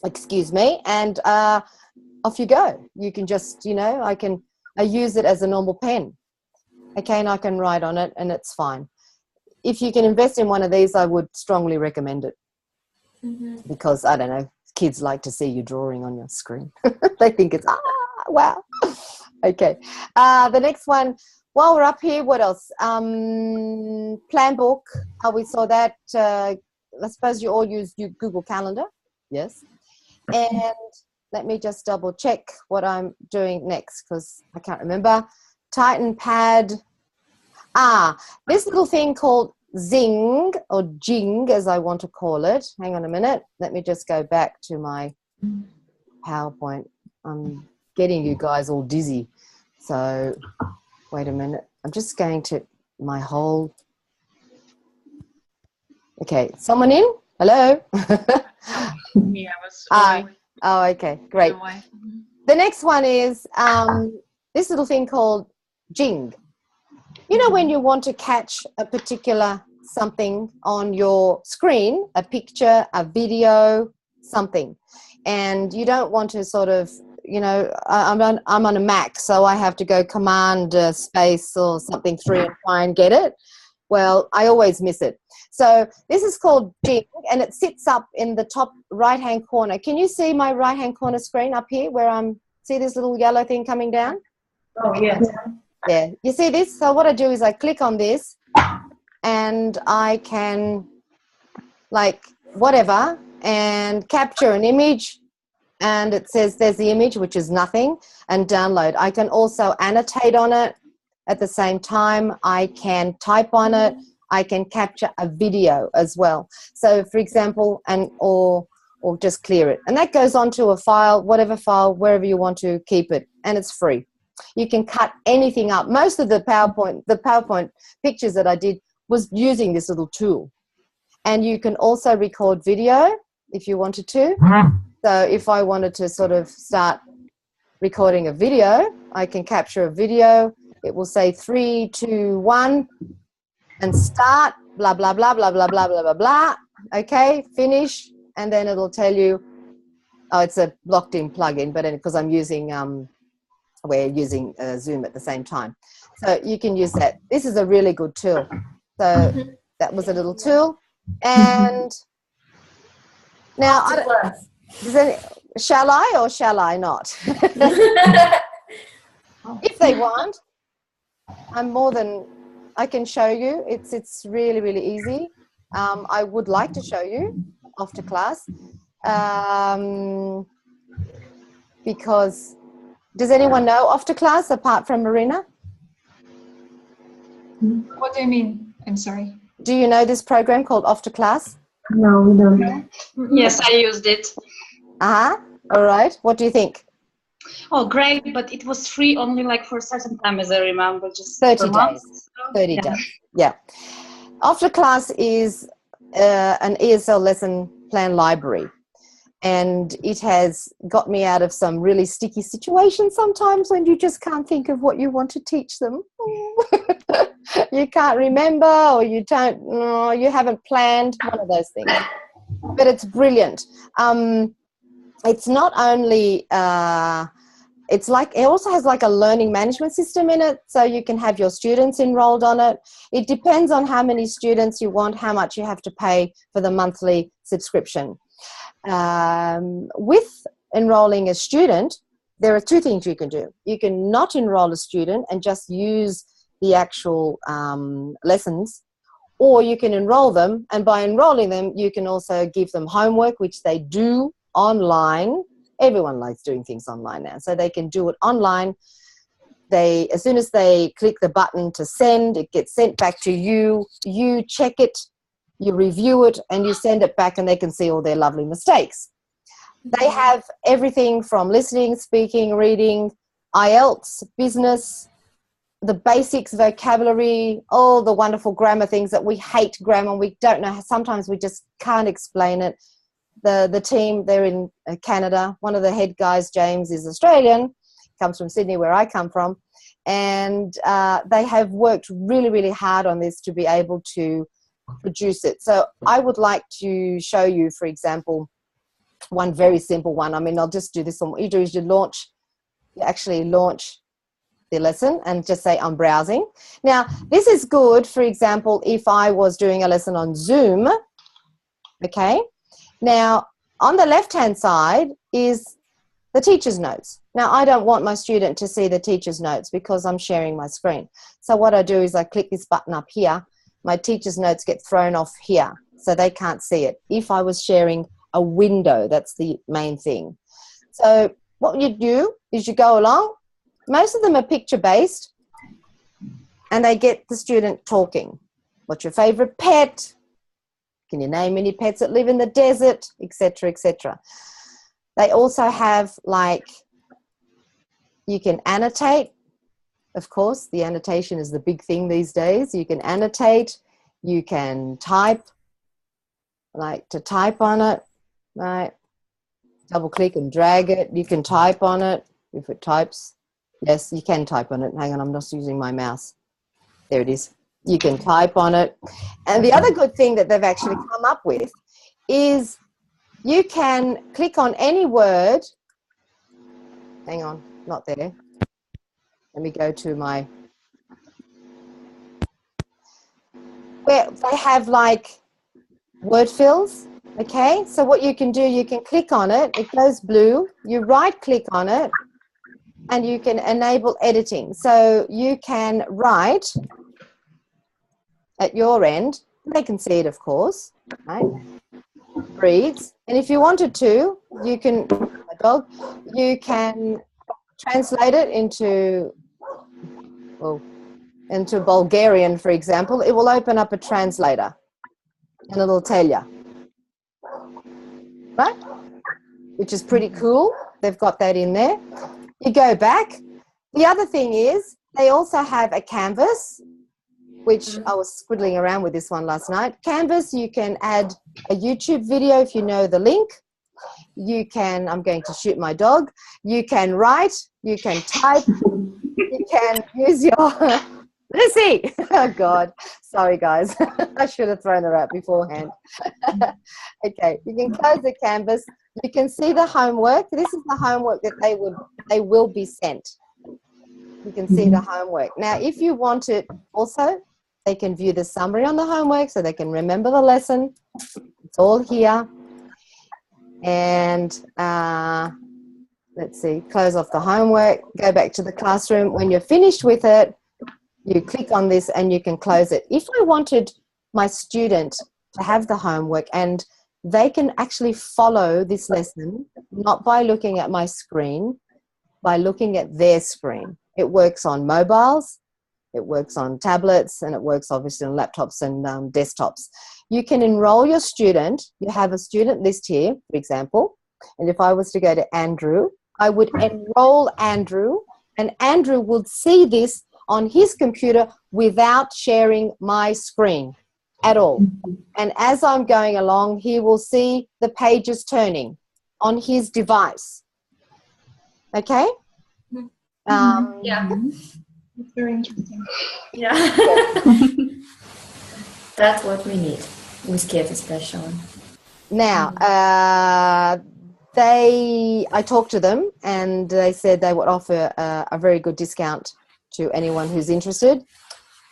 Excuse me, and off you go. You can just, I use it as a normal pen. Okay, and I can write on it, and it's fine. If you can invest in one of these, I would strongly recommend it. Because, I don't know, kids like to see you drawing on your screen. They think it's, wow. Okay. The next one, while we're up here, what else? Plan book. We saw that. I suppose you all use Google Calendar. Yes. And let me just double check what I'm doing next because I can't remember. Titan pad. This little thing called Zing or Jing, as I want to call it. Hang on a minute. Let me just go back to my PowerPoint. I'm getting you guys all dizzy. So wait a minute. I'm just going to my whole. Okay, someone in? Hello? Yeah, I was okay, great. The next one is this little thing called Jing. You know when you want to catch a particular something on your screen, a picture, a video, something, and you don't want to sort of, I'm on a Mac, so I have to go command space or something through and try and get it. Well, I always miss it. So this is called Jing, and it sits up in the top right-hand corner. Can you see my right-hand corner screen up here where see this little yellow thing coming down? Oh, yes. Yeah, you see this? So what I do is I click on this and I can, like, whatever, and capture an image, and it says there's the image, which is nothing, and download. I can also annotate on it. At the same time, I can type on it. I can capture a video as well. So, for example, or just clear it. And that goes onto a file, whatever file, wherever you want to keep it. And it's free. You can cut anything up. Most of the PowerPoint pictures that I did was using this little tool. And you can also record video if you wanted to. So if I wanted to sort of start recording a video, I can capture a video. It will say 3, 2, 1 and start, blah, blah, blah, blah, blah, blah, blah, blah, blah. Okay, finish. And then it'll tell you, oh, it's a locked in plugin, but because I'm using, we're using Zoom at the same time. So you can use that. This is a really good tool. So that was a little tool. And now, shall I or shall I not? If they want, I can show you. It's really, really easy. I would like to show you after class because does anyone know after class apart from Marina? What do you mean? I'm sorry. Do you know this program called After Class? No, we don't know. Yes, I used it. All right. What do you think? Oh, great, but it was free only like for a certain time, as I remember, just 30 per days. month. 30 days. Yeah. After Class is an ESL lesson plan library. And it has got me out of some really sticky situations sometimes when you just can't think of what you want to teach them. You can't remember, or you haven't planned, one of those things. But it's brilliant. It's not only, it also has like a learning management system in it, so you can have your students enrolled on it. It depends on how many students you want, how much you have to pay for the monthly subscription. With enrolling a student, there are two things you can do. You can not enroll a student and just use the actual lessons, or you can enroll them, and by enrolling them, you can also give them homework, which they do online. Everyone likes doing things online now, so they can do it online. As soon as they click the button to send, it gets sent back to you. You check it, you review it, and you send it back, and they can see all their lovely mistakes. They have everything from listening, speaking, reading, IELTS, business, the basics, vocabulary, all the wonderful grammar things that we hate grammar. We don't know. Sometimes we just can't explain it. The team, they're in Canada. One of the head guys, James, is Australian, comes from Sydney, where I come from. And they have worked really, really hard on this to be able to produce it. So I would like to show you, for example, one very simple one. I mean, I'll just do this one. What you do is you actually launch the lesson and just say, I'm browsing. Now, this is good, for example, if I was doing a lesson on Zoom, okay? Now, on the left-hand side is the teacher's notes. Now, I don't want my student to see the teacher's notes because I'm sharing my screen. So what I do is I click this button up here. My teacher's notes get thrown off here, so they can't see it. If I was sharing a window, that's the main thing. So what you do is you go along. Most of them are picture-based, and they get the student talking. What's your favorite pet? Can you name any pets that live in the desert, etc., etc. They also have, like, you can annotate. Of course, the annotation is the big thing these days. You can annotate. You can type, like to type on it, right? Double click and drag it. You can type on it if it types. Yes, you can type on it. Hang on, I'm just using my mouse. There it is. You can type on it. And the other good thing that they've actually come up with is you can click on any word. Hang on, not there. Let me go to my, where they have like word fills, okay? So what you can do, you can click on it, it goes blue, you right click on it, and you can enable editing. So you can write at your end, they can see it of course, right? Breeds, and if you wanted to, you can, you can translate it into, well, into Bulgarian, for example. It will open up a translator and it'll tell you, right? Which is pretty cool. They've got that in there. You go back. The other thing is they also have a canvas, which I was squiddling around with this one last night. Canvas, you can add a YouTube video if you know the link. You can, I'm going to shoot my dog. You can write, you can type, you can use your, Lucy, oh God, sorry guys, I should have thrown her out beforehand. Okay, you can close the canvas. You can see the homework. This is the homework that they will be sent. You can see the homework. Now, if you want it also, they can view the summary on the homework so they can remember the lesson. It's all here. And let's see, close off the homework, go back to the classroom. When you're finished with it, you click on this and you can close it. If I wanted my student to have the homework and they can actually follow this lesson, not by looking at my screen, by looking at their screen. It works on mobiles, it works on tablets, and it works obviously on laptops and desktops. You can enroll your student. You have a student list here, for example, and if I was to go to Andrew, I would enroll Andrew, and Andrew would see this on his computer without sharing my screen at all. And as I'm going along, he will see the pages turning on his device. Okay? Yeah. It's very interesting. Yeah. That's what we need with kids especially. Now, I talked to them and they said they would offer a very good discount to anyone who's interested.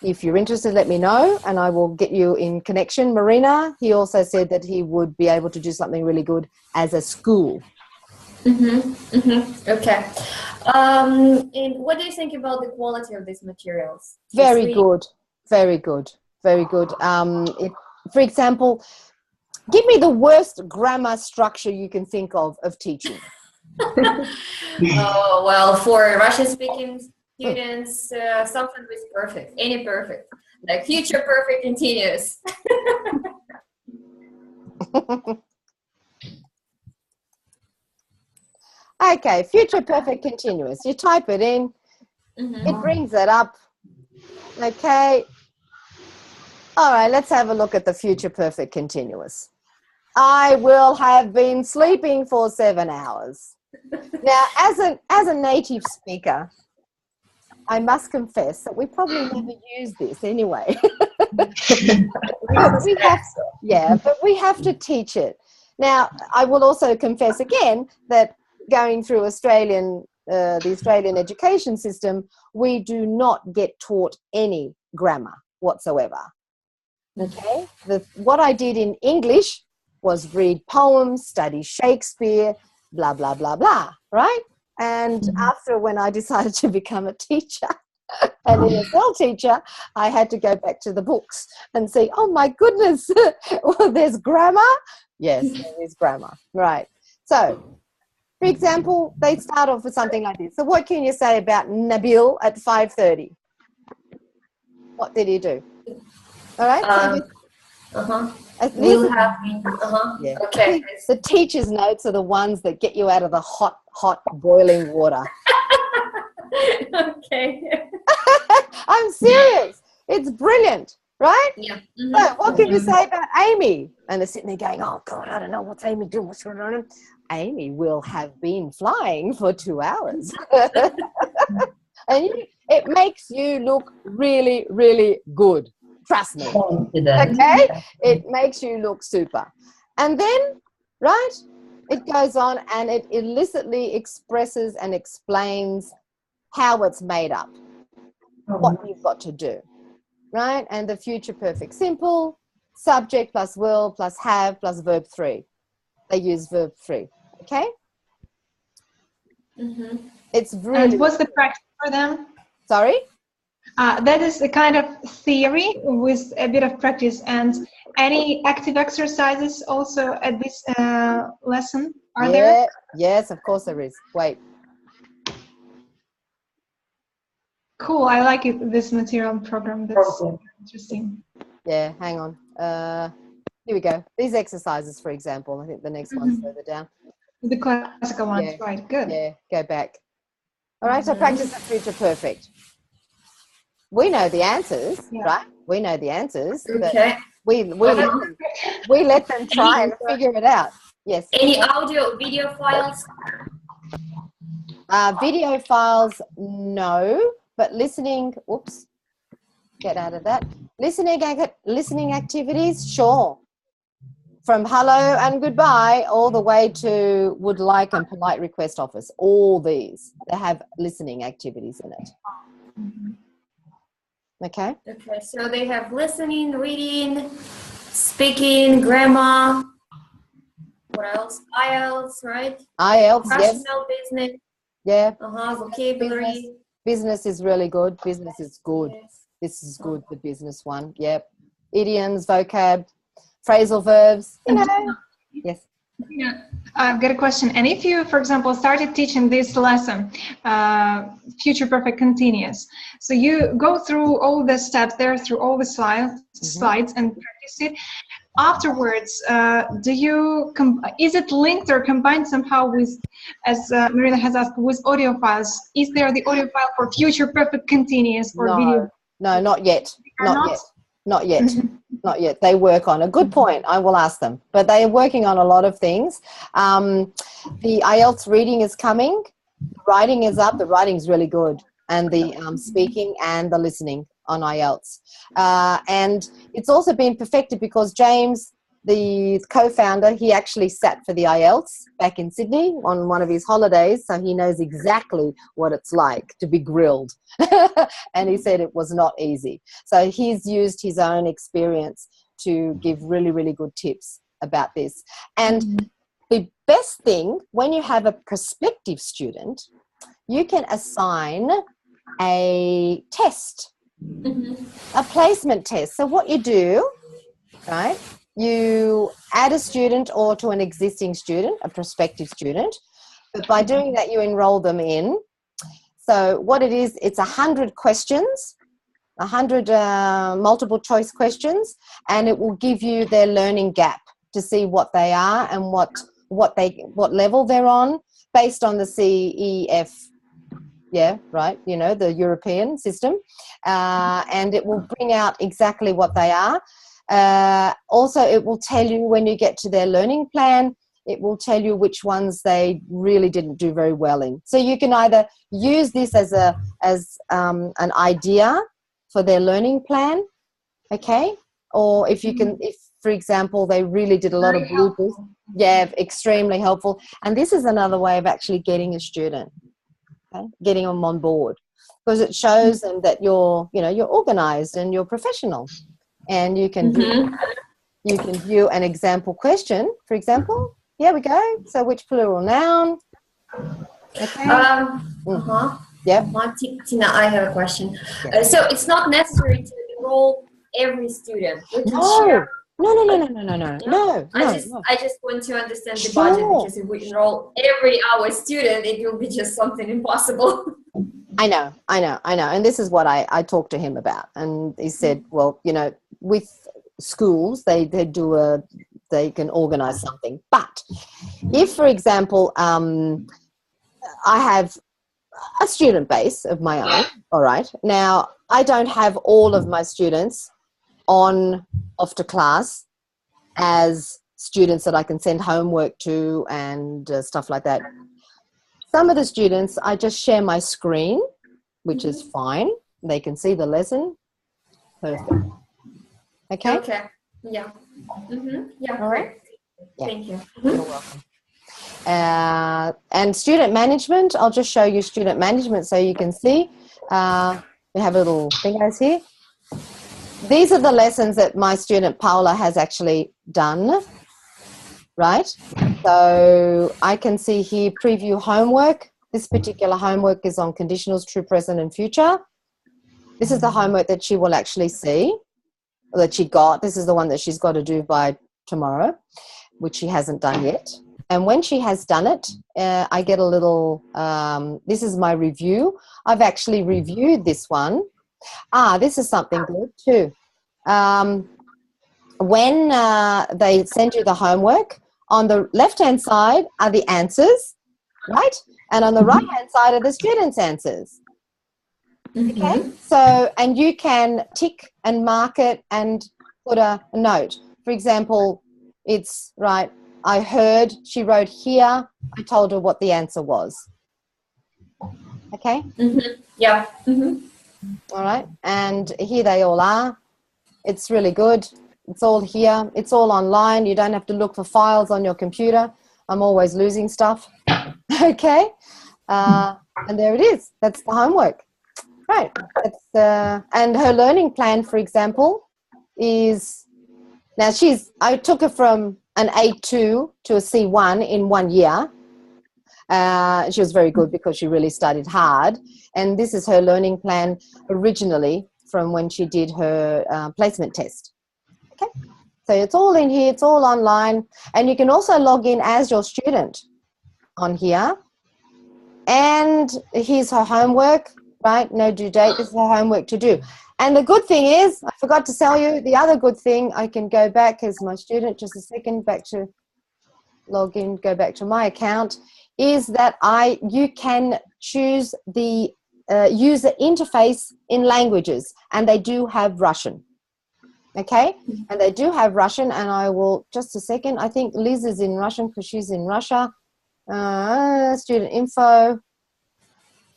If you're interested, let me know and I will get you in connection. Marina, he also said that he would be able to do something really good as a school. Okay. And what do you think about the quality of these materials? Very good. Very good. Very good. For example, give me the worst grammar structure you can think of teaching. Oh, well, for Russian-speaking students, something with perfect, any perfect, like future perfect continuous. Okay, future perfect continuous. You type it in, it brings it up. Okay. All right, let's have a look at the future perfect continuous. I will have been sleeping for 7 hours. Now, as a native speaker, I must confess that we probably never use this anyway. But we have to teach it. Now, I will also confess again that going through the Australian education system, we do not get taught any grammar whatsoever. Okay? What I did in English was read poems, study Shakespeare, blah, blah, blah, blah, right? And after when I decided to become a teacher, an ESL teacher, I had to go back to the books and say, oh my goodness, well, there's grammar. Yes, there is grammar, right? So, for example, they start off with something like this. So what can you say about Nabil at 5:30? What did he do? All right? We'll have yeah. Okay. The teacher's notes are the ones that get you out of the hot, boiling water. Okay. I'm serious. It's brilliant, right? Yeah. So what can you say about Amy? And they're sitting there going, oh, God, I don't know. What's Amy doing? What's going on? Amy will have been flying for 2 hours. And it makes you look really, really good. Trust me. Okay? It makes you look super. And then, right, it goes on and it illicitly expresses and explains how it's made up, what you've got to do, right? And the future perfect simple, subject plus will plus have plus verb 3. They use verb 3, okay? It's really... And what's the practice for them? Sorry? That is a kind of theory with a bit of practice. And any active exercises also at this lesson, are there? Yes, of course there is. Wait. Cool, I like it, this material program. That's interesting. Yeah, hang on. Here we go. These exercises, for example, I think the next one's further down. The classical ones, right, good. Yeah, go back. All right, so practice the future perfect. We know the answers, right? We know the answers. Okay. We let them try and figure it out. Yes. Any audio, video files? Video files, no. But listening, oops, get out of that. Listening activities, sure. From hello and goodbye all the way to would like and polite request office. All these, they have listening activities in it. Okay. Okay, so they have listening, reading, speaking, grammar. What else? IELTS, right? IELTS, yes. Professional business. Yeah. Vocabulary. Business is really good. Business is good. Yes. This is good, the business one. Yep. Idioms, vocab, phrasal verbs. You know. Yes. Yeah, I've got a question. And if you, for example, started teaching this lesson, future perfect continuous, so you go through all the steps there, through all the slides and practice it. Afterwards, is it linked or combined somehow with, as Marina has asked, with audio files? Is there the audio file for future perfect continuous or video? No, not yet. Not yet. Not yet. They work on a good point. I will ask them, but they are working on a lot of things. The IELTS reading is coming. Writing is up. The writing is really good, and the speaking and the listening on IELTS. And it's also been perfected because James, the co-founder, he actually sat for the IELTS back in Sydney on one of his holidays, so he knows exactly what it's like to be grilled. And he said it was not easy. So he's used his own experience to give really, really good tips about this. And the best thing, when you have a prospective student, you can assign a test, a placement test. So what you do, right, you add a student or to an existing student, a prospective student, but by doing that you enroll them in. So what it is, it's 100 questions, 100 multiple choice questions, and it will give you their learning gap to see what they are and what level they're on based on the CEF. Yeah, right, you know, the European system, and it will bring out exactly what they are. Also, it will tell you when you get to their learning plan, it will tell you which ones they really didn't do very well in. So you can either use this as an idea for their learning plan, okay? Or if for example, they really did a lot of bloopers, yeah, extremely helpful. And this is another way of actually getting a student, okay? Getting them on board, because it shows them that you're organized and you're professional. And you can view an example question, for example. Here we go. So which plural noun? Okay. Yeah. Tina, I have a question. So it's not necessary to enroll every student. No. I just want to understand the budget, because if we enroll every hour student, it will be just something impossible. I know. And this is what I talked to him about. And he said, well, you know, with schools, they can organize something. But if, for example, I have a student base of my own, all right. Now, I don't have all of my students off to class as students that I can send homework to and stuff like that. Some of the students, I just share my screen, which is fine. They can see the lesson. Perfect. Okay? Okay. Yeah. Yeah. All right. Yeah. Thank you. You're welcome. And student management, I'll just show you student management so you can see. We have a little fingers here. These are the lessons that my student Paula has actually done, right? So I can see here preview homework. This particular homework is on conditionals, true, present, and future. This is the homework that she will actually see, or that she got. This is the one that she's got to do by tomorrow, which she hasn't done yet. And when she has done it, I get a little, this is my review. I've actually reviewed this one. This is something good too. When they send you the homework, on the left-hand side are the answers, right? And on the right-hand side are the students' answers. Okay, so, and you can tick and mark it and put a note. For example, it's right, I heard, she wrote here, I told her what the answer was. Okay? Yeah. All right, and here they all are. It's really good. It's all here. It's all online. You don't have to look for files on your computer. I'm always losing stuff. Okay, and there it is. That's the homework. Right. And her learning plan, for example, is now I took her from an A2 to a C1 in 1 year. She was very good because she really studied hard. And this is her learning plan originally from when she did her placement test. Okay. So it's all in here. It's all online. And you can also log in as your student on here. And here's her homework, right? No due date. This is her homework to do. And the good thing is, I forgot to tell you, the other good thing, I can go back as my student, just a second, back to log in, go back to my account, is that you can choose the user interface in languages, and they do have Russian. Okay, and they do have Russian, and I will, just a second, I think Liz is in Russian because she's in Russia. Student info.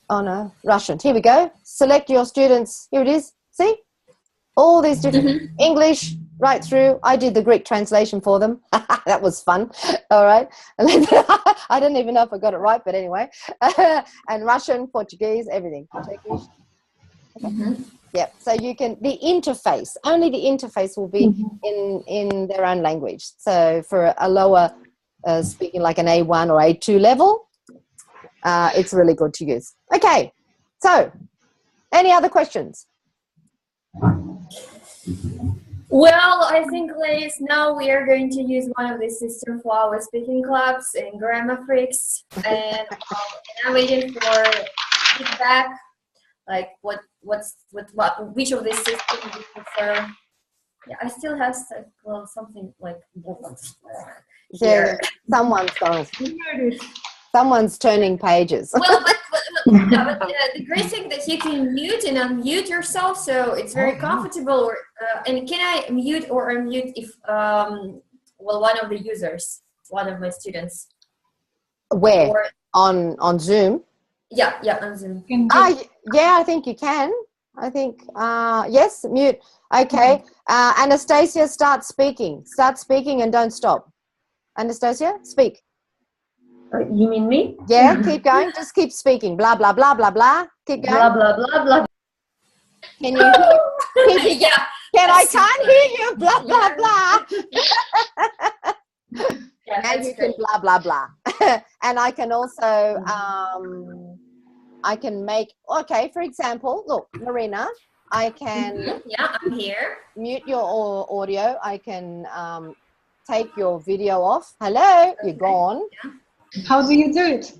Oh no, Russian. Here we go. Select your students. Here it is. See? All these different English right through. I did the Greek translation for them. That was fun. All right. I don't even know if I got it right, but anyway. And Russian, Portuguese, everything. Turkish. Okay. Yep. So you can, the interface, only the interface will be in their own language. So for a lower speaking like an A1 or A2 level, it's really good to use. Okay. So any other questions? Well, I think, ladies, now we are going to use one of the system for our speaking clubs and grammar freaks, and I'm waiting for feedback, like which of these systems you prefer. Yeah, I still have something like here. Someone's turning pages. Well, but the great thing that you can mute and unmute yourself, so it's very comfortable. Or, and can I mute or unmute if one of the users, one of my students? Where? Or, on Zoom? Yeah, on Zoom. Yeah, I think you can. I think yes, mute. Okay, Anastasia, start speaking. Start speaking and don't stop. Anastasia, speak. You mean me? Yeah, keep going. Just keep speaking. Blah, blah, blah, blah, blah. Keep going. Blah, blah, blah, blah. Can you hear? Yeah. I can't hear you. Blah, blah, blah. Yeah, and you can blah, blah, blah. And I can also, I can make, okay, for example, look, Marina, I can. Yeah, I'm here. Mute your audio. I can take your video off. Hello, you're gone. Yeah. How do you do it?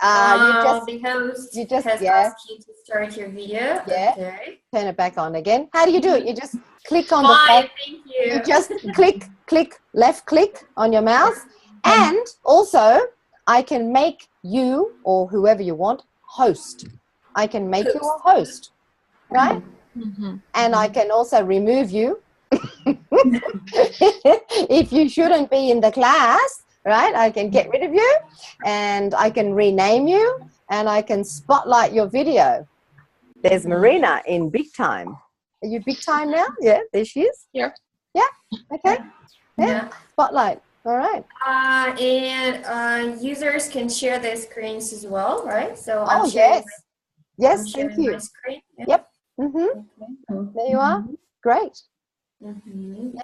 The host has asked you to start your video. Yeah. Okay. Turn it back on again. How do you do it? You just click on the phone. Thank you. You just click, left click on your mouse. And also, I can make you, or whoever you want, host. I can make you a host, right? And I can also remove you if you shouldn't be in the class. Right, I can get rid of you, and I can rename you, and I can spotlight your video. There's Marina in big time. Are you big time now? Yeah, there she is. Yeah. Yeah. Okay. Yeah. Spotlight. All right. And users can share their screens as well, right? So yes, thank you. My screen. Yeah. Yep. There you are. Great. Yeah.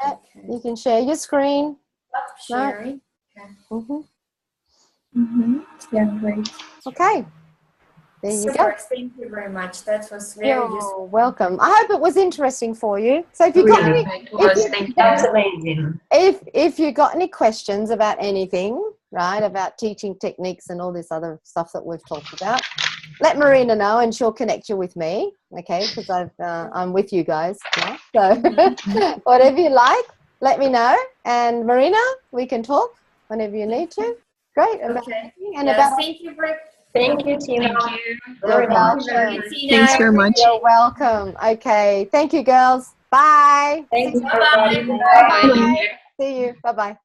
Okay. You can share your screen. Sharing. Right. Yeah, great. Okay. There you go. Thank you very much. That was very useful. You're welcome. I hope it was interesting for you. So if you got that's amazing. If you got any questions about anything, right, about teaching techniques and all this other stuff that we've talked about, let Marina know and she'll connect you with me. Okay, because I'm with you guys now. So whatever you like, let me know. And Marina, we can talk whenever you need to. Great. Okay. And Thank you, Tina. Thank you. You're welcome. Thanks very much. You're welcome. Okay. Thank you, girls. Bye. Thank you. Bye. Bye. Bye. See you. Bye-bye.